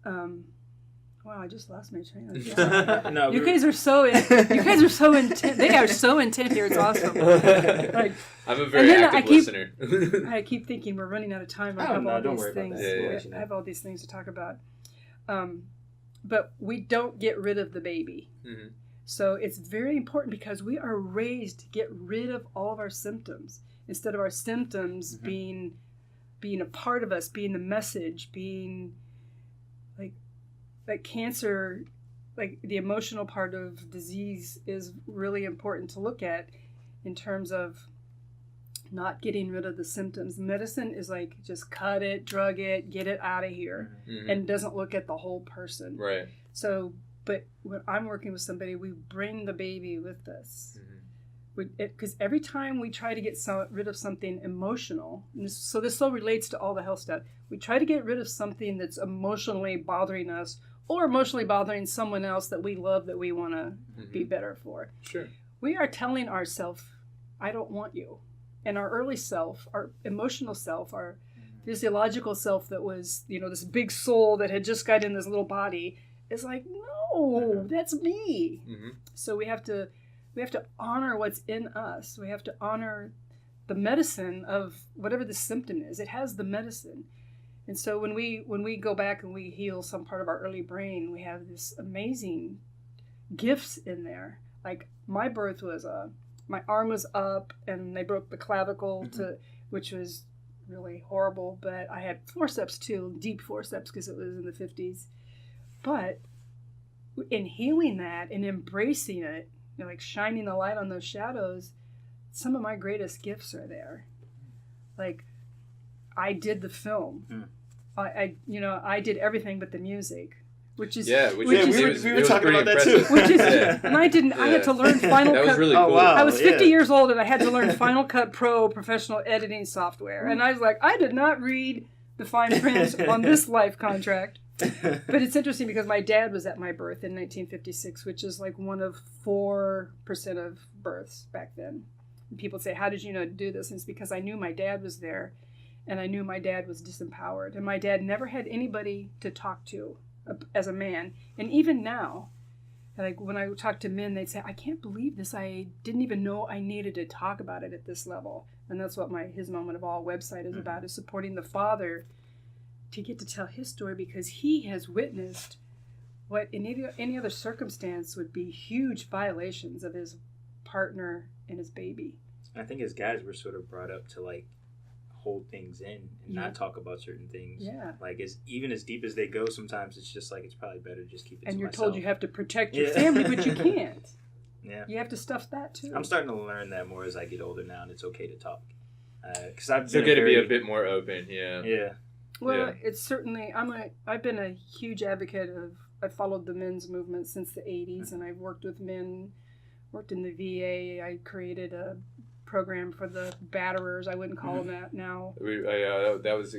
wow, I just lost my train of thought. No, you guys are so intent. They are so intent here. It's awesome. Like, I'm a very active listener. I keep thinking we're running out of time. I have all these things to talk about. But we don't get rid of the baby. Mm-hmm. So it's very important because we are raised to get rid of all of our symptoms instead of our symptoms being a part of us, being the message, being like cancer, like the emotional part of disease is really important to look at in terms of not getting rid of the symptoms. Medicine is like just cut it, drug it, get it out of here, and doesn't look at the whole person. Right. So, but when I'm working with somebody, we bring the baby with us. Because every time we try to get rid of something emotional, and this so relates to all the health stuff, we try to get rid of something that's emotionally bothering us or emotionally bothering someone else that we love, that we want to be better for. Sure. We are telling ourselves, I don't want you. And our early self, our emotional self, our physiological self that was, this big soul that had just got in this little body is like, no, that's me. So we have to honor what's in us. We have to honor the medicine of whatever the symptom is. It has the medicine. And so when we go back and we heal some part of our early brain, we have this amazing gifts in there. Like my birth was my arm was up and they broke the clavicle which was really horrible, but I had forceps too, deep forceps because it was in the 50s. But in healing that and embracing it, like shining the light on those shadows, some of my greatest gifts are there. Like I did the film. I did everything but the music, which is we were talking about that too. Which is, and I didn't. I had to learn Final Cut. That was really cool. Wow. I was 50 years old and I had to learn Final Cut Pro professional editing software, and I was like, I did not read the fine print on this life contract. But it's interesting because my dad was at my birth in 1956, which is like one of 4% of births back then. And people say, how did you know to do this? And it's because I knew my dad was there, and I knew my dad was disempowered. And my dad never had anybody to talk to as a man. And even now, like when I talk to men, they'd say, I can't believe this. I didn't even know I needed to talk about it at this level. And that's what His Moment of All website is about, is supporting the father to get to tell his story, because he has witnessed what in any other circumstance would be huge violations of his partner and his baby. I think as guys, we're sort of brought up to like hold things in and not talk about certain things. Yeah. Like even as deep as they go, sometimes it's just like it's probably better to just keep it and to you're myself. told you have to protect your family, but you can't. Yeah. You have to stuff that too. I'm starting to learn that more as I get older now, and it's okay to talk. Because I've It's been okay to be a bit more open. Yeah. Yeah. Well, it's certainly, I've been a huge advocate of, I followed the men's movement since the 80s, and I've worked with men, worked in the VA. I created a program for the batterers. I wouldn't call them that now. That was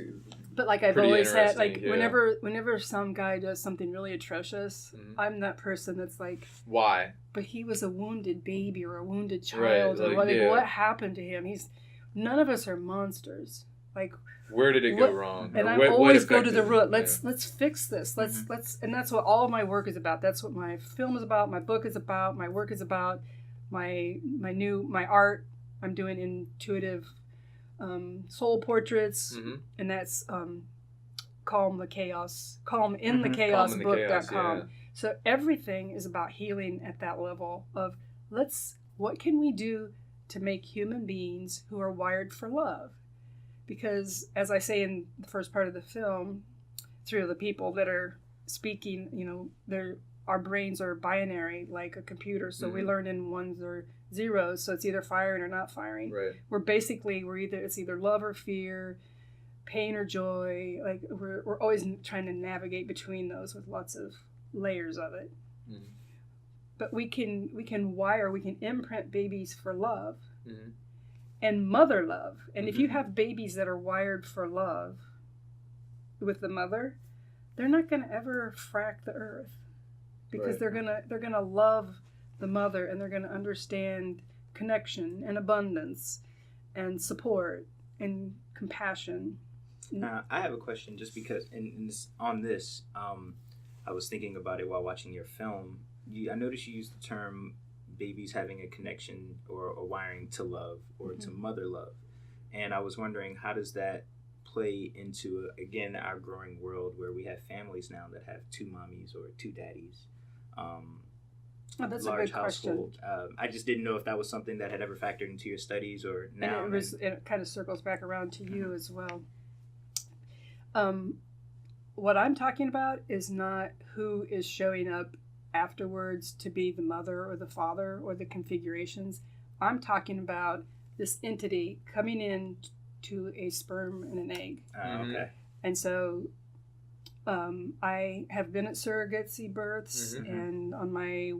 But like I've pretty always had, like interesting, whenever some guy does something really atrocious, I'm that person that's like, why? but he was a wounded baby or a wounded Right, child. Or like, what happened to him? None of us are monsters. Like, where did it go wrong? And Or I what always go to the affected- root. Let's fix this. Let's and that's what all of my work is about. That's what my film is about. My book is about. My work is about. My art. I'm doing intuitive soul portraits, and that's calm in the chaos book.com. yeah. So everything is about healing at that level of what can we do to make human beings who are wired for love? Because as I say in the first part of the film, through the people that are speaking, our brains are binary like a computer. So we learn in ones or zeros. So it's either firing or not firing. Right. It's either love or fear, pain or joy. Like we're always trying to navigate between those with lots of layers of it. But we can imprint babies for love. And mother love. And if you have babies that are wired for love with the mother, they're not going to ever frack the earth, because Right. they're gonna love the mother, and they're going to understand connection and abundance and support and compassion. I have a question, just because on this, I was thinking about it while watching your film. I noticed you used the term babies having a connection or a wiring to love or to mother love. And I was wondering, how does that play into, again, our growing world where we have families now that have 2 mommies or 2 daddies? That's a Large good question. household. I just didn't know if that was something that had ever factored into your studies or now. And it kind of circles back around to you as well. What I'm talking about is not who is showing up afterwards to be the mother or the father or the configurations. I'm talking about this entity coming in to a sperm and an egg. Okay. And so I have been at surrogacy births, and on my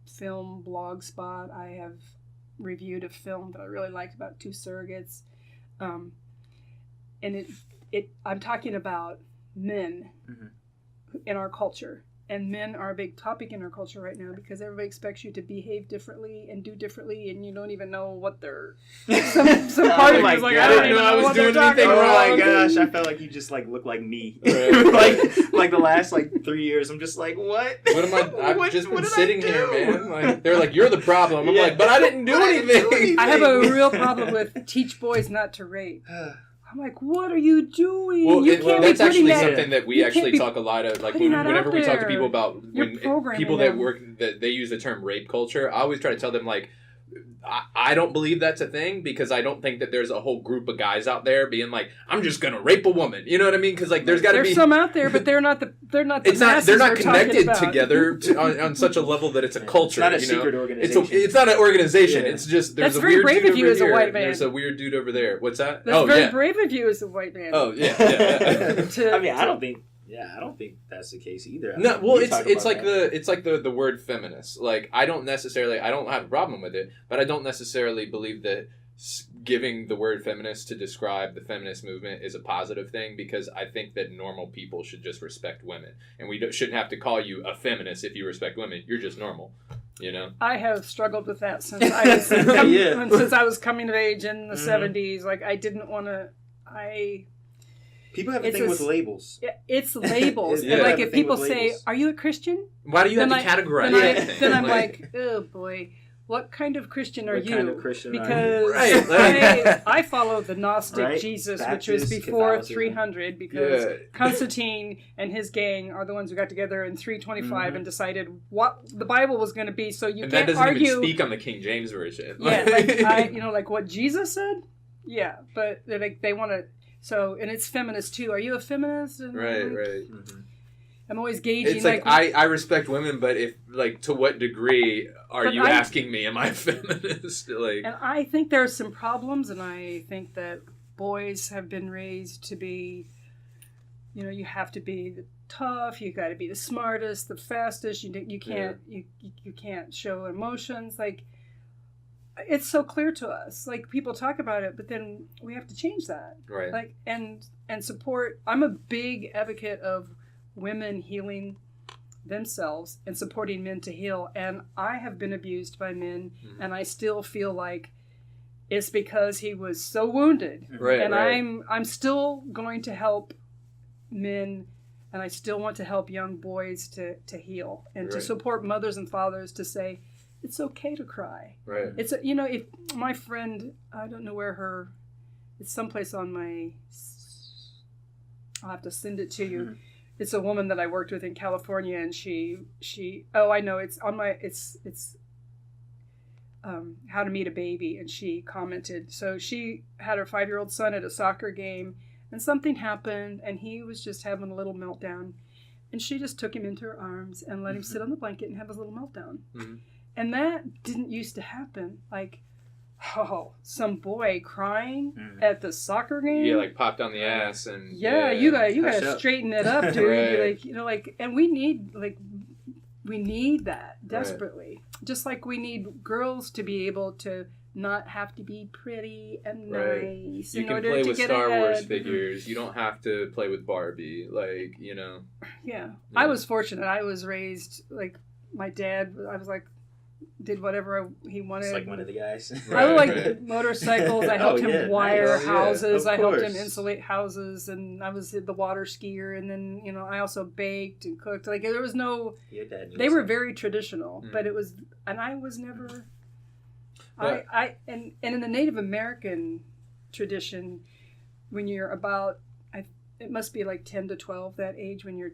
film blog spot, I have reviewed a film that I really liked about 2 surrogates. And I'm talking about men in our culture. And men are a big topic in our culture right now, because everybody expects you to behave differently and do differently, and you don't even know what they're... Some part of you is like, I don't even know I was doing anything wrong. wrong. Oh my gosh, I felt like you just look like me. Right. like the last 3 years, I'm just like, what? What am I? I've just been sitting here, man. Like, they're like, you're the problem. I'm Yeah. like, but I didn't do anything. I have a real problem with teach boys not to rape. I'm like, what are you doing? Well, You can't be that's putting actually that. something that we you can't actually be talk a lot of. Like putting that whenever out we talk to there. people about You're programming people that them. work that they use the term rape culture, I always try to tell them like, I don't believe that's a thing, because I don't think that there's a whole group of guys out there being like, I'm just gonna rape a woman. You know what I mean? Because like there's got to be There's some out there, but they're not the it's not they're not masses we're talking connected about. together on such a level that it's a culture. It's not a you know? secret organization. It's not an organization. Yeah. It's just there's That's a very weird brave dude of you over as a here, white and man. there's a weird dude over there. What's that? That's oh very yeah. brave of you as a white man. Oh yeah. I mean, I don't think that's the case either. No, well, We it's talk it's about like that. the word feminist. Like I don't have a problem with it, but I don't necessarily believe that giving the word feminist to describe the feminist movement is a positive thing, because I think that normal people should just respect women, and we shouldn't have to call you a feminist if you respect women. You're just normal, you know. I have struggled with that since I was since I was coming of age in the 70s. Like I didn't want to. People have a thing with labels. It's labels. Yeah. And like Have a if thing people with say, labels. "Are you a Christian?" Why do you have to Then categorize then anything? then I'm like, oh boy, what kind of Christian are What you? kind of Christian are you? Because Right. I follow the Gnostic Right. Jesus, Baptist, which was before Catholicism. 300, because Yeah. Constantine and his gang are the ones who got together in 325 Mhm. and decided what the Bible was going to be. So you and that can't doesn't argue. even speak on the King James version. Yeah, like what Jesus said. Yeah, but they're like they want to. So, and it's feminist too. Are you a feminist? And Right. Mhm. I'm always gauging. It's like I respect women, but if like to what degree are But you asking me? Am I a feminist? Like, And I think there are some problems, and I think that boys have been raised to be, you have to be tough. You got to be the smartest, the fastest. You can't you can't show emotions. Like it's so clear to us. Like people talk about it, but then we have to change that. right. Like and support. I'm a big advocate of women healing themselves and supporting men to heal. And I have been abused by men, and I still feel like it's because he was so wounded. Right. And right. I'm still going to help men, and I still want to help young boys to heal and to Right. support mothers and fathers to say it's okay to cry. Right. It's if my friend, I don't know where it's someplace on I'll have to send it to you. Mhm. It's a woman that I worked with in California, and she I know it's on my it's How to Meet a Baby, and she commented. So she had her 5-year-old son at a soccer game, and something happened, and he was just having a little meltdown, and she just took him into her arms and let him sit on the blanket and have his little meltdown. Mhm. And that didn't used to happen. Like, some boy crying at the soccer game. Yeah, like popped on the ass and Yeah, you Hush gotta up. straighten it up, dude. Right. And we need that desperately. Just like we need girls to be able to not have to be pretty and Right. nice You in can order play to with get Star Wars ahead. figures. You don't have to play with Barbie. Like, Yeah. Yeah. I was fortunate. I was raised like my dad. I was like, did whatever he wanted. It's like one of the guys. Right, I like right. motorcycles. I helped Oh, yeah, him wire nice. Oh, yeah, houses. of I helped him course. insulate houses, and I was the water skier. And then I also baked and cooked. Like there was no. Your dad knew They were something. very traditional, but it was, and I was never. And in the Native American tradition, when you're about, it must be like 10 to 12 that age when you're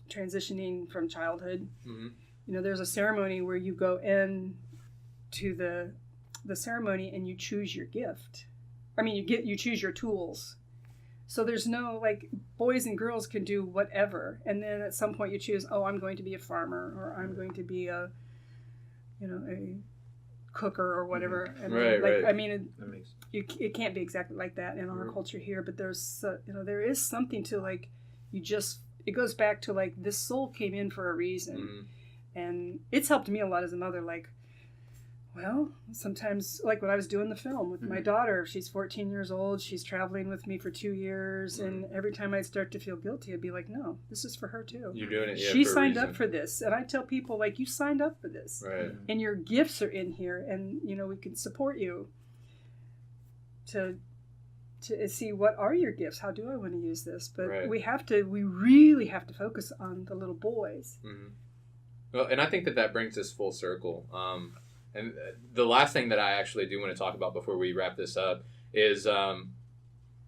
transitioning from childhood. Mhm. There's a ceremony where you go in to the ceremony and you choose your gift. I mean, you choose your tools. So there's no, like, boys and girls can do whatever, and then at some point you choose, I'm going to be a farmer, or I'm going to be a cooker or whatever. And Right, like, right. I mean, That makes it can't be exactly like that in our culture here, but there's there is something to, like, it goes back to, like, this soul came in for a reason. Mhm. And it's helped me a lot as a mother. Like, well, sometimes, like when I was doing the film with my daughter, she's 14 years old, she's traveling with me for 2 years, and every time I'd start to feel guilty, I'd be like, no, this is for her too. You're doing it. Yeah, She for a signed reason. up for this. And I tell people, like, you signed up for this. Right. And your gifts are in here, and we can support you to see what are your gifts, how do I want to use this. But Right. we really have to focus on the little boys. Mhm. Well, and I think that brings us full circle. And the last thing that I actually do want to talk about before we wrap this up is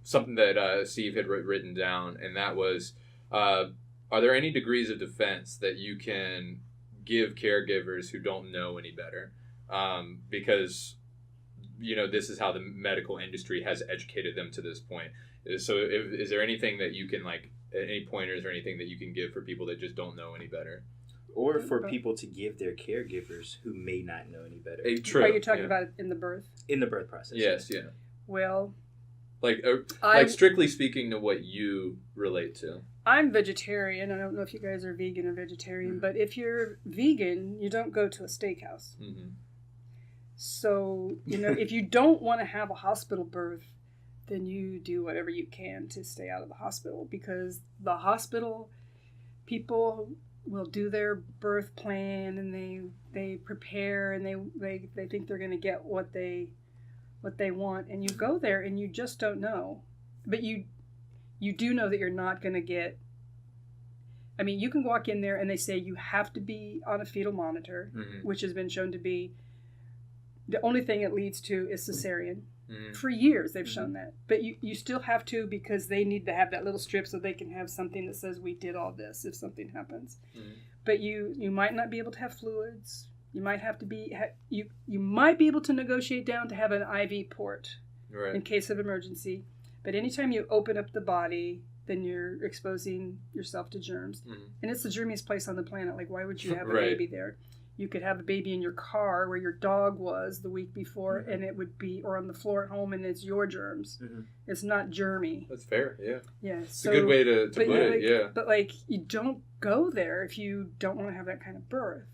something that Steve had written down, and that was, are there any degrees of defense that you can give caregivers who don't know any better? Because, this is how the medical industry has educated them to this point. So is there anything that you can, like, any pointers or anything that you can give for people that just don't know any better? Or for people to give their caregivers who may not know any better True. Are you talking yeah. about it in the birth? in the birth process. Yes, yeah. Well, Like I- strictly speaking to what you relate to. I'm vegetarian. I don't know if you guys are vegan or vegetarian, but if you're vegan, you don't go to a steakhouse. Mm-hmm. So, if you don't want to have a hospital birth, then you do whatever you can to stay out of the hospital, because the hospital people will do their birth plan, and they prepare, and they think they're going to get what they want, and you go there and you just don't know. But you do know that you're not going to get. I mean, you can walk in there and they say you have to be on a fetal monitor, which has been shown to be the only thing it leads to is cesarean. For years they've shown that. But you still have to, because they need to have that little strip so they can have something that says we did all this if something happens. But you might not be able to have fluids. You might have to be you might be able to negotiate down to have an IV port in case of emergency. But anytime you open up the body, then you're exposing yourself to germs. And it's the germiest place on the planet. Like, why would you have a baby there? You could have a baby in your car where your dog was the week before, and it would be, or on the floor at home, and it's your germs. It's not germy. That's fair, yeah. Yeah, It's a good way to put it, yeah. But, like, you don't go there if you don't want to have that kind of birth.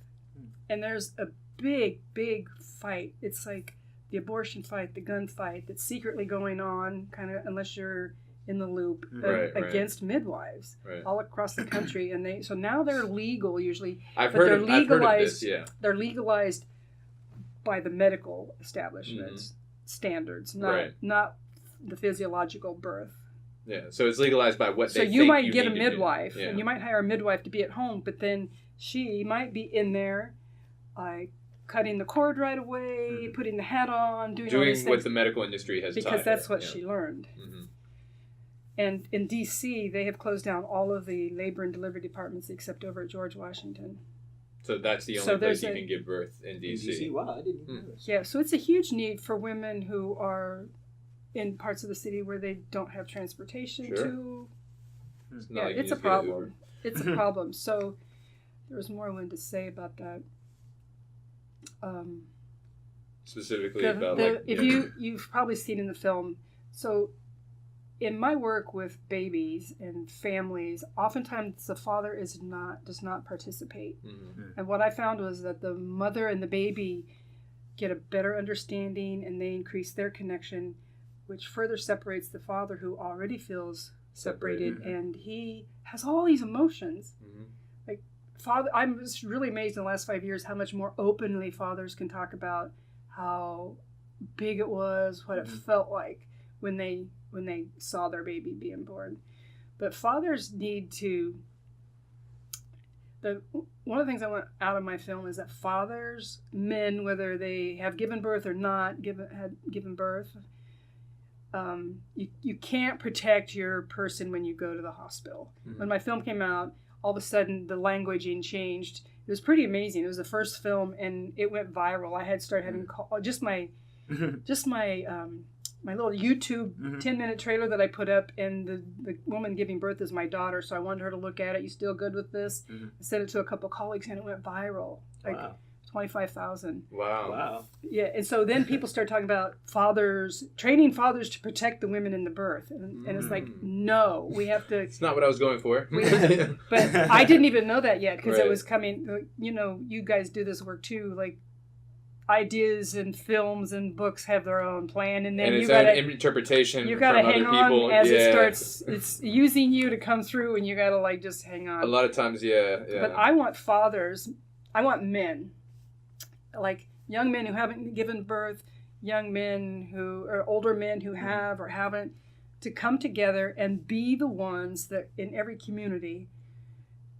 And there's a big, big fight. It's like the abortion fight, the gun fight that's secretly going on, kind of, unless you're in the loop, against midwives all across the country. And so now they're legal usually. I've heard of this, yeah. They're legalized by the medical establishment's standards, not the physiological birth. Yeah, so it's legalized by what they think So you might get a need to do. midwife, Yeah. and you might hire a midwife to be at home, but then she might be in there, cutting the cord right away, putting the hat on, doing all these things. What the medical industry has taught because that's her, what yeah. she learned. And in D.C., they have closed down all of the labor and delivery departments except over at George Washington. So that's the only place you can give birth in D.C. Wow, I didn't know this. Yeah, so it's a huge need for women who are in parts of the city where they don't have transportation to. Yeah, it's a problem. It's a problem. So there was more I wanted to say about that. Specifically about you've probably seen in the film. So in my work with babies and families, oftentimes the father does not participate. And what I found was that the mother and the baby get a better understanding, and they increase their connection, which further separates the father who already feels separated, and he has all these emotions. Like father, I'm just really amazed in the last 5 years how much more openly fathers can talk about how big it was, what it felt like when they saw their baby being born. But fathers need to. One of the things I want out of my film is that fathers, men, whether they have given birth or not had given birth, you can't protect your person when you go to the hospital. When my film came out, all of a sudden the languaging changed. It was pretty amazing. It was the first film, and it went viral. I had started having just my my little YouTube 10-minute trailer that I put up, and the woman giving birth is my daughter, so I wanted her to look at it. You still good with this? I sent it to a couple colleagues, and it went viral. Like 25,000. Wow. Yeah, and so then people start talking about training fathers to protect the women in the birth. And it's like, no, we have to... It's not what I was going for. But I didn't even know that yet, because it was coming. You know, you guys do this work too, like ideas and films and books have their own plan, and then you got to interpretation. You got to hang on as it starts. It's using you to come through, and you got to like just hang on. A lot of times, yeah. But I want fathers. I want men, like young men who haven't given birth, young men who are older men who have or haven't, to come together and be the ones that in every community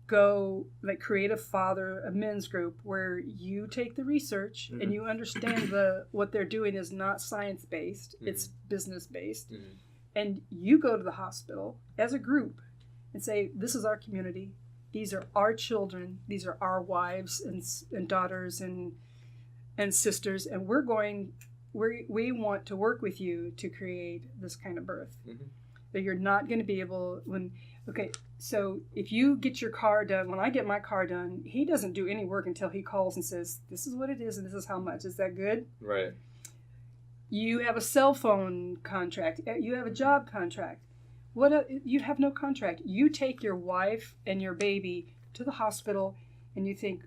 go like create a men's group where you take the research and you understand what they're doing is not science based, it's business based, and you go to the hospital as a group and say, this is our community, these are our children, these are our wives and daughters and sisters, and we want to work with you to create this kind of birth. That you're not going to be able so if you get your car done, when I get my car done, he doesn't do any work until he calls and says, this is what it is and this is how much. Is that good? Right. You have a cell phone contract. You have a job contract. You have no contract. You take your wife and your baby to the hospital and you think,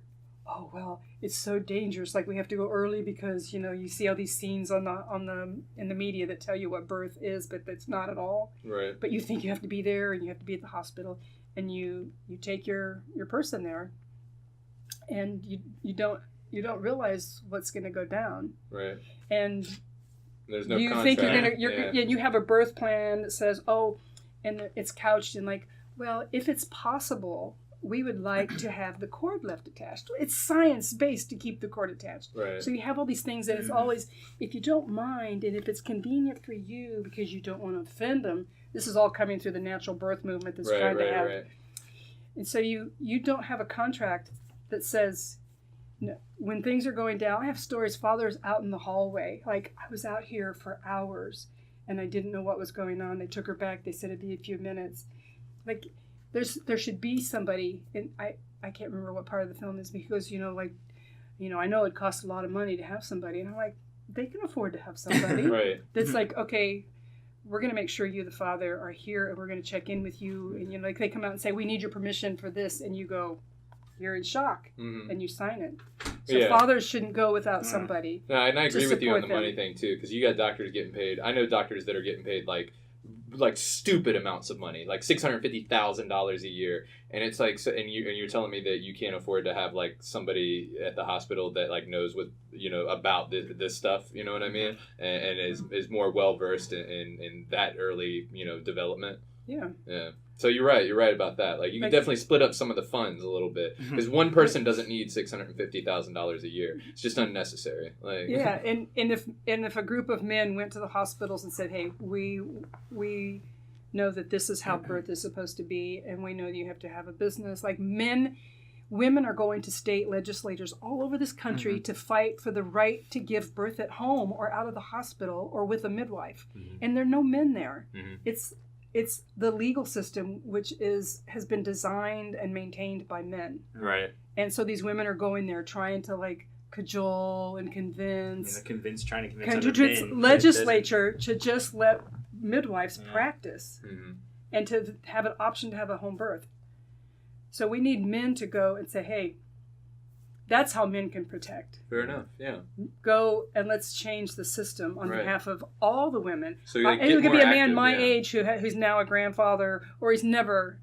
oh, well, it's so dangerous. Like we have to go early because, you know, you see all these scenes in the media that tell you what birth is, but that's not at all. Right. But you think you have to be there and you have to be at the hospital, and you take your person there, and you don't realize what's going to go down. Right. And there's no you contract. think you have a birth plan that says, oh, and it's couched in like, well, if it's possible, we would like to have the cord left attached. It's science-based to keep the cord attached. Right. So you have all these things that it's always, if you don't mind, and if it's convenient for you because you don't want to offend them, this is all coming through the natural birth movement that's trying to have. Right. And so you don't have a contract that says, no, when things are going down, I have stories, fathers out in the hallway. Like, I was out here for hours, and I didn't know what was going on. They took her back. They said it'd be a few minutes. Like, there should be somebody, and I can't remember what part of the film is, because, I know it costs a lot of money to have somebody, and I'm like, they can afford to have somebody. Right. That's like, okay, we're going to make sure you, the father, are here, and we're going to check in with you, and, like, they come out and say, we need your permission for this, and you go, you're in shock, and you sign it. So fathers shouldn't go without somebody. No, and I agree with you on the money thing, too, because you got doctors getting paid. I know doctors that are getting paid, like stupid amounts of money, like $650,000 a year, and it's like, so, and you're telling me that you can't afford to have like somebody at the hospital that like knows what about this stuff, you know what I mean, and is more well versed in that early development. Yeah. So you're right about that. Like you can definitely split up some of the funds a little bit, because one person doesn't need $650,000 a year. It's just unnecessary. Like and if a group of men went to the hospitals and said, hey, we know that this is how birth is supposed to be, and we know that you have to have a business. Like women are going to state legislatures all over this country to fight for the right to give birth at home or out of the hospital or with a midwife, and there are no men there. It's the legal system, which has been designed and maintained by men. Right. And so these women are going there trying to like cajole and convince trying to convince other men, legislature to just let midwives practice and to have an option to have a home birth. So we need men to go and say, hey, That's how men can protect. Fair enough. Yeah. Go and let's change the system on Right. behalf of all the women. So you And get it could more be a man active, my yeah. age who's now a grandfather, or he's never,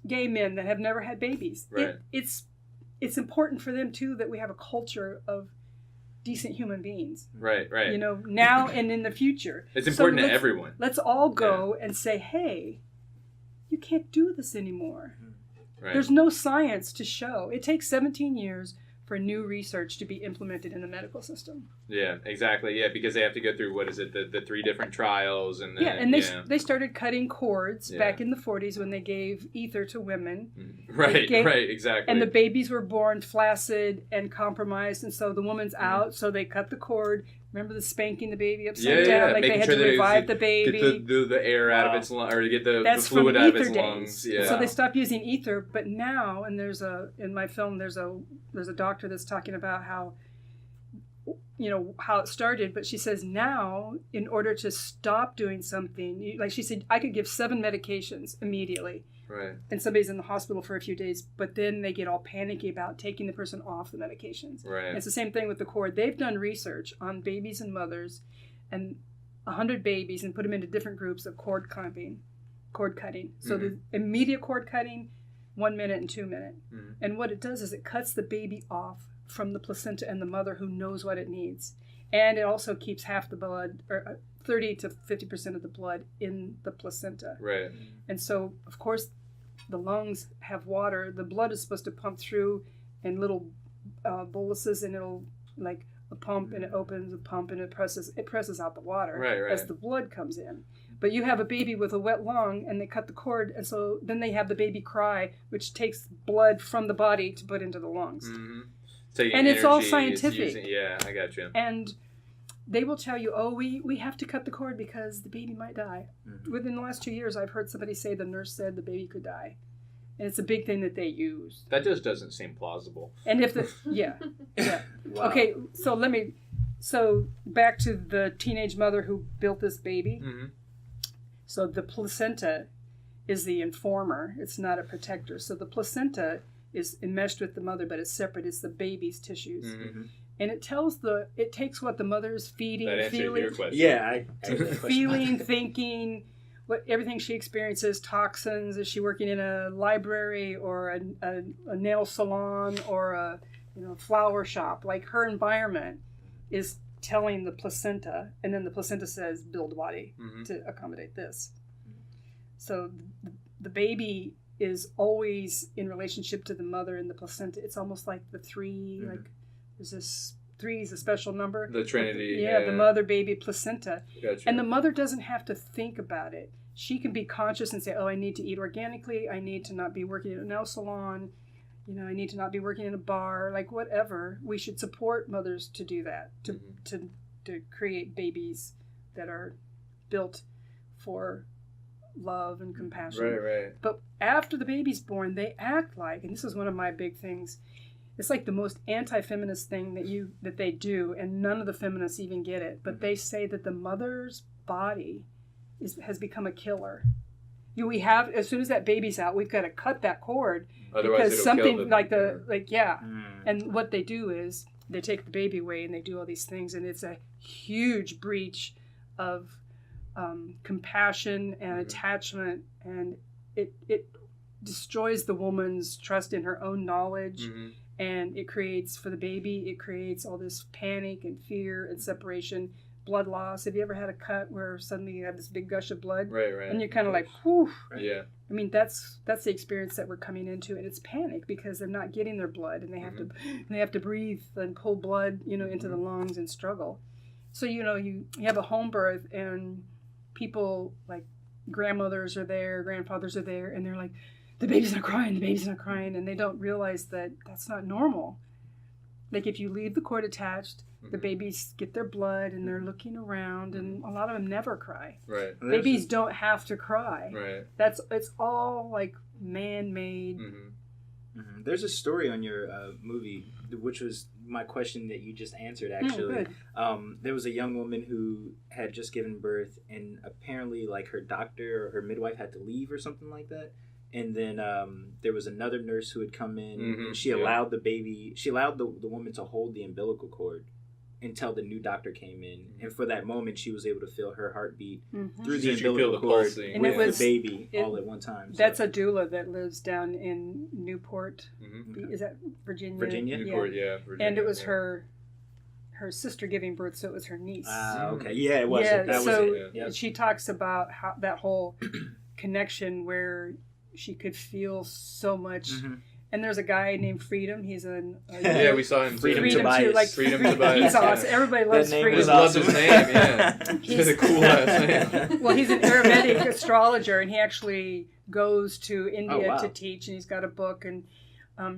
gay men that have never had babies. Right. It's important for them too that we have a culture of decent human beings. Right. Now and in the future. It's important to everyone. Let's all go and say, hey, you can't do this anymore. Right. There's no science to show. It takes 17 years for new research to be implemented in the medical system. Yeah, exactly. Yeah, because they have to go through, the 3 different trials. And then, they started cutting cords back in the 40s when they gave ether to women. Right, exactly. And the babies were born flaccid and compromised, and so the woman's out, so they cut the cord. Remember the spanking the baby upside down? Like they had to revive the baby. Get the air out of its lungs, or get the fluid from out of its ether lungs. days. Yeah. So they stopped using ether, but now, and in my film, there's a doctor that's talking about how it started, but she says now, in order to stop doing something, like she said, I could give 7 medications immediately. Right. And somebody's in the hospital for a few days, but then they get all panicky about taking the person off the medications. Right. And it's the same thing with the cord. They've done research on babies and mothers and 100 babies and put them into different groups of cord cutting. So the immediate cord cutting, 1 minute and 2 minute. Mm-hmm. And what it does is it cuts the baby off from the placenta and the mother who knows what it needs. And it also keeps half the blood, or 30 to 50% of the blood in the placenta. Right. And so, of course, the lungs have water. The blood is supposed to pump through in little boluses, and it'll like a pump, and it opens a pump, and it presses out the water as the blood comes in. But you have a baby with a wet lung, and they cut the cord, and so then they have the baby cry, which takes blood from the body to put into the lungs. Mm-hmm. So and it's all scientific. I got you. And they will tell you, we have to cut the cord because the baby might die. Mm-hmm. Within the last 2 years, I've heard somebody say the nurse said the baby could die. And it's a big thing that they use. That just doesn't seem plausible. And if yeah. Wow. Okay, so back to the teenage mother who built this baby. Mm-hmm. So the placenta is the informer. It's not a protector. So the placenta is enmeshed with the mother, but it's separate. It's the baby's tissues. Mm-hmm. And it takes what the mother is feeding, feeling. Your question. Yeah, feeling, thinking, everything she experiences, toxins. Is she working in a library or a nail salon or a flower shop? Like her environment is telling the placenta, and then the placenta says build a body to accommodate this. So the baby is always in relationship to the mother and the placenta. It's almost like the 3, like there's this 3 is a special number. The Trinity. The mother, baby, placenta. Gotcha. And the mother doesn't have to think about it. She can be conscious and say, I need to eat organically. I need to not be working in a nail salon. I need to not be working in a bar, like whatever. We should support mothers to do that, to create babies that are built for love and compassion. Right. But after the baby's born, they act like, and this is one of my big things, it's like the most anti-feminist thing that they do, and none of the feminists even get it, but they say that the mother's body has become a killer. We have, as soon as that baby's out, we've got to cut that cord. Otherwise because something and what they do is they take the baby away and they do all these things, and it's a huge breach of compassion and attachment, and it destroys the woman's trust in her own knowledge, and it creates, for the baby, it creates all this panic and fear and separation, blood loss. Have you ever had a cut where suddenly you have this big gush of blood? Right. And you're kind of like, whew. Right. Yeah. I mean, that's the experience that we're coming into, and it's panic because they're not getting their blood, and they have to breathe and pull blood, into the lungs and struggle. So you have a home birth, and people like grandmothers are there, grandfathers are there, and they're like, the baby's not crying, and they don't realize that that's not normal. Like if you leave the cord attached, the babies get their blood and they're looking around, and a lot of them never cry. Right. Babies don't have to cry. Right. It's all like man-made. There's a story on your movie, which was my question that you just answered, actually. There was a young woman who had just given birth, and apparently like her doctor or her midwife had to leave or something like that. And then there was another nurse who had come in, and she Yeah. allowed the woman to hold the umbilical cord until the new doctor came in. And for that moment, she was able to feel her heartbeat through the She could feel umbilical the cord pulsing. And with it was- the baby all at one time. That's a doula that lives down in Newport. Okay. Is that Virginia? Virginia? Newport, yeah. Virginia, And it was yeah. her sister giving birth, so it was her niece. Okay. Yeah, it was. Yeah, That so was it. Yep. she talks about how that whole connection where she could feel so much. And there's a guy named Freedom. He's Yeah, we saw him. Freedom Freedom Tobias. too, like Freedom Freedom. Tobias. He's awesome. Everybody loves That name Freedom. was Loves awesome. his name, yeah. He's a cool ass name. Well, he's an Ayurvedic astrologer, and he actually goes to India wow. to teach, and he's got a book. And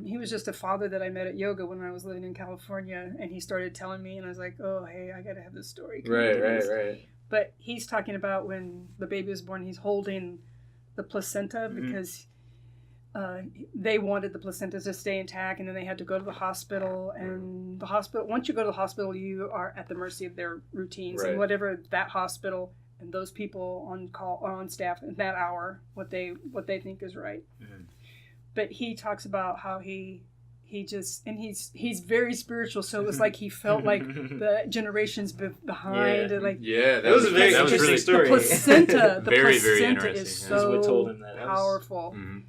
he was just a father that I met at yoga when I was living in California, and he started telling me, and I was like, oh, hey, I got to have this story. Can you do this? Right. But he's talking about when the baby was born, he's holding the placenta because they wanted the placenta to stay intact, and then they had to go to the hospital. And the hospital, once you go to the hospital, you are at the mercy of their routines and whatever that hospital and those people on call on staff in that hour, what they think is right. But he talks about how he just, and he's very spiritual, so it was like he felt like the generations behind. Like That was a very interesting really story. the placenta, Very, very placenta interesting. is That's what told so him that. powerful. Mhm.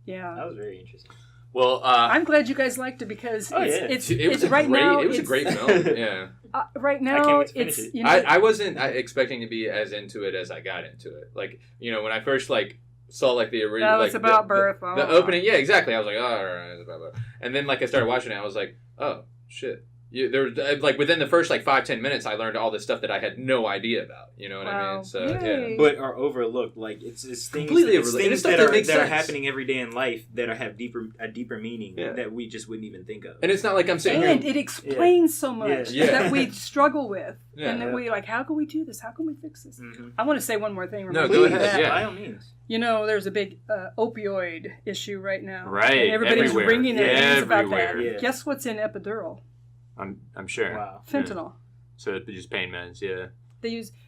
Yeah, That was very interesting. Well, I'm glad you guys liked it because it's It was right now. It was a great film. Yeah. Right I now, can't wait to finish it's it. you know, I wasn't expecting to be as into it as I got into it. Like, when I first saw the original. No, it's about birth. The opening, yeah, exactly. I was like, oh, all right, it's about birth. And then I started watching it, I was like, oh shit. There was within the first 5-10 minutes, I learned all this stuff that I had no idea about. You know what I mean? So Yay. yeah. But are overlooked. It's things, Completely it's overlooked. And it's things stuff that makes that are sense. happening every day in life that have a deeper meaning Yeah. that we just wouldn't even think of. And it's not like I'm sitting and here. it explains so much Yeah. that we struggle with, Yeah. and then we how can we do this? How can we fix this? Mhm. I want to say one more thing. No, Remember go that. ahead, yeah. By all means. There's a big opioid issue right now. Right, And everybody's everywhere. wringing their hands about Everywhere. that. Yeah. Guess what's in epidural? I'm sure. Wow. Fentanyl. So it's just pain meds, yeah.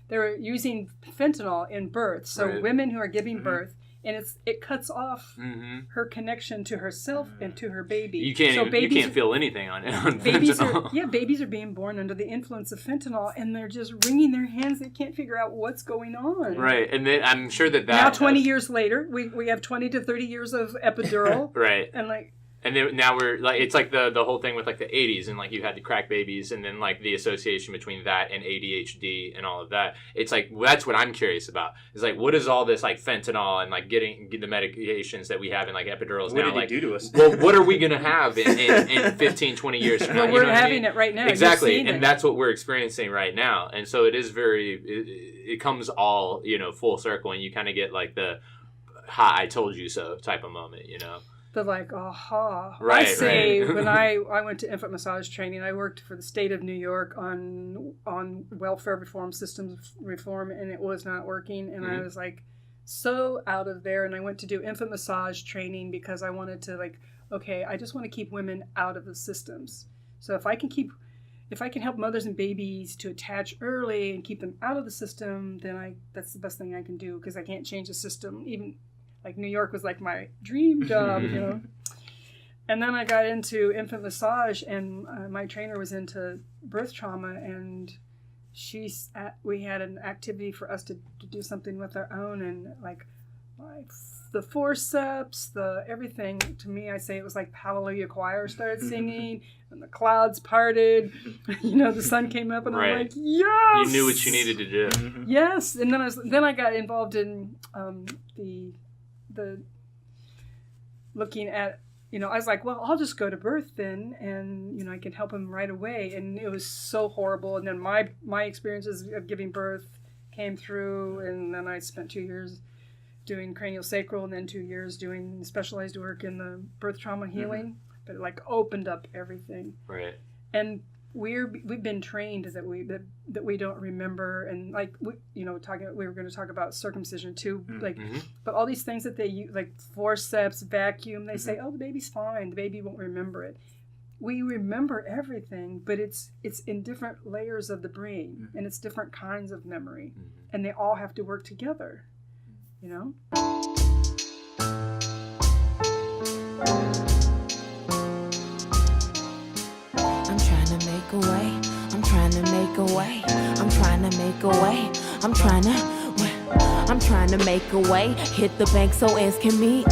They're using fentanyl in birth. So Right. women who are giving birth, and it cuts off Mm-hmm. her connection to herself and to her baby. You can't so you can't feel anything on babies fentanyl. babies are being born under the influence of fentanyl, and they're just wringing their hands. They can't figure out what's going on. Right, and then I'm sure that Now, 20 years later, we have 20 to 30 years of epidural, right. and And then now we're it's the whole thing with the 80s and you had the crack babies and then the association between that and ADHD and all of that. It's that's what I'm curious about. Is what is all this fentanyl and getting the medications that we have in epidurals What now? did it do to us? Well, what are we gonna have in 15, 20 years from now? well, You we're know what I having mean? it right now. You've Exactly, seen and it. that's what we're experiencing right now. And so it is it comes all full circle, and you kind of get the "ha, I told you so" type of moment, The aha. Right, I say right. when I went to infant massage training, I worked for the state of New York on welfare reform, systems reform, and it was not working. And I was so out of there. And I went to do infant massage training because I wanted to okay, I just want to keep women out of the systems. So if I can help mothers and babies to attach early and keep them out of the system, then that's the best thing I can do, because I can't change the system. Even New York was my dream job, And then I got into infant massage, and my trainer was into birth trauma, and we had an activity for us to do something with our own, and the forceps, the everything. To me, I say it was Hallelujah Choir started singing, and the clouds parted. The sun came up, and I'm Right. yes! You knew what you needed to do. Yes, and then I got involved in the looking at, I was well, I'll just go to birth then, and I can help him right away. And it was so horrible. And then my experiences of giving birth came through, and then I spent 2 years doing craniosacral, and then 2 years doing specialized work in the birth trauma healing. But it opened up everything. Right. And we've been trained that we don't remember, and we were going to talk about circumcision too, but all these things that they use, forceps, vacuum, they say, oh, the baby's fine, the baby won't remember it. We remember everything, but it's in different layers of the brain, and it's different kinds of memory, and they all have to work together, way. I'm trying to make a way. I'm trying to make a way. Hit the bank so ends can meet.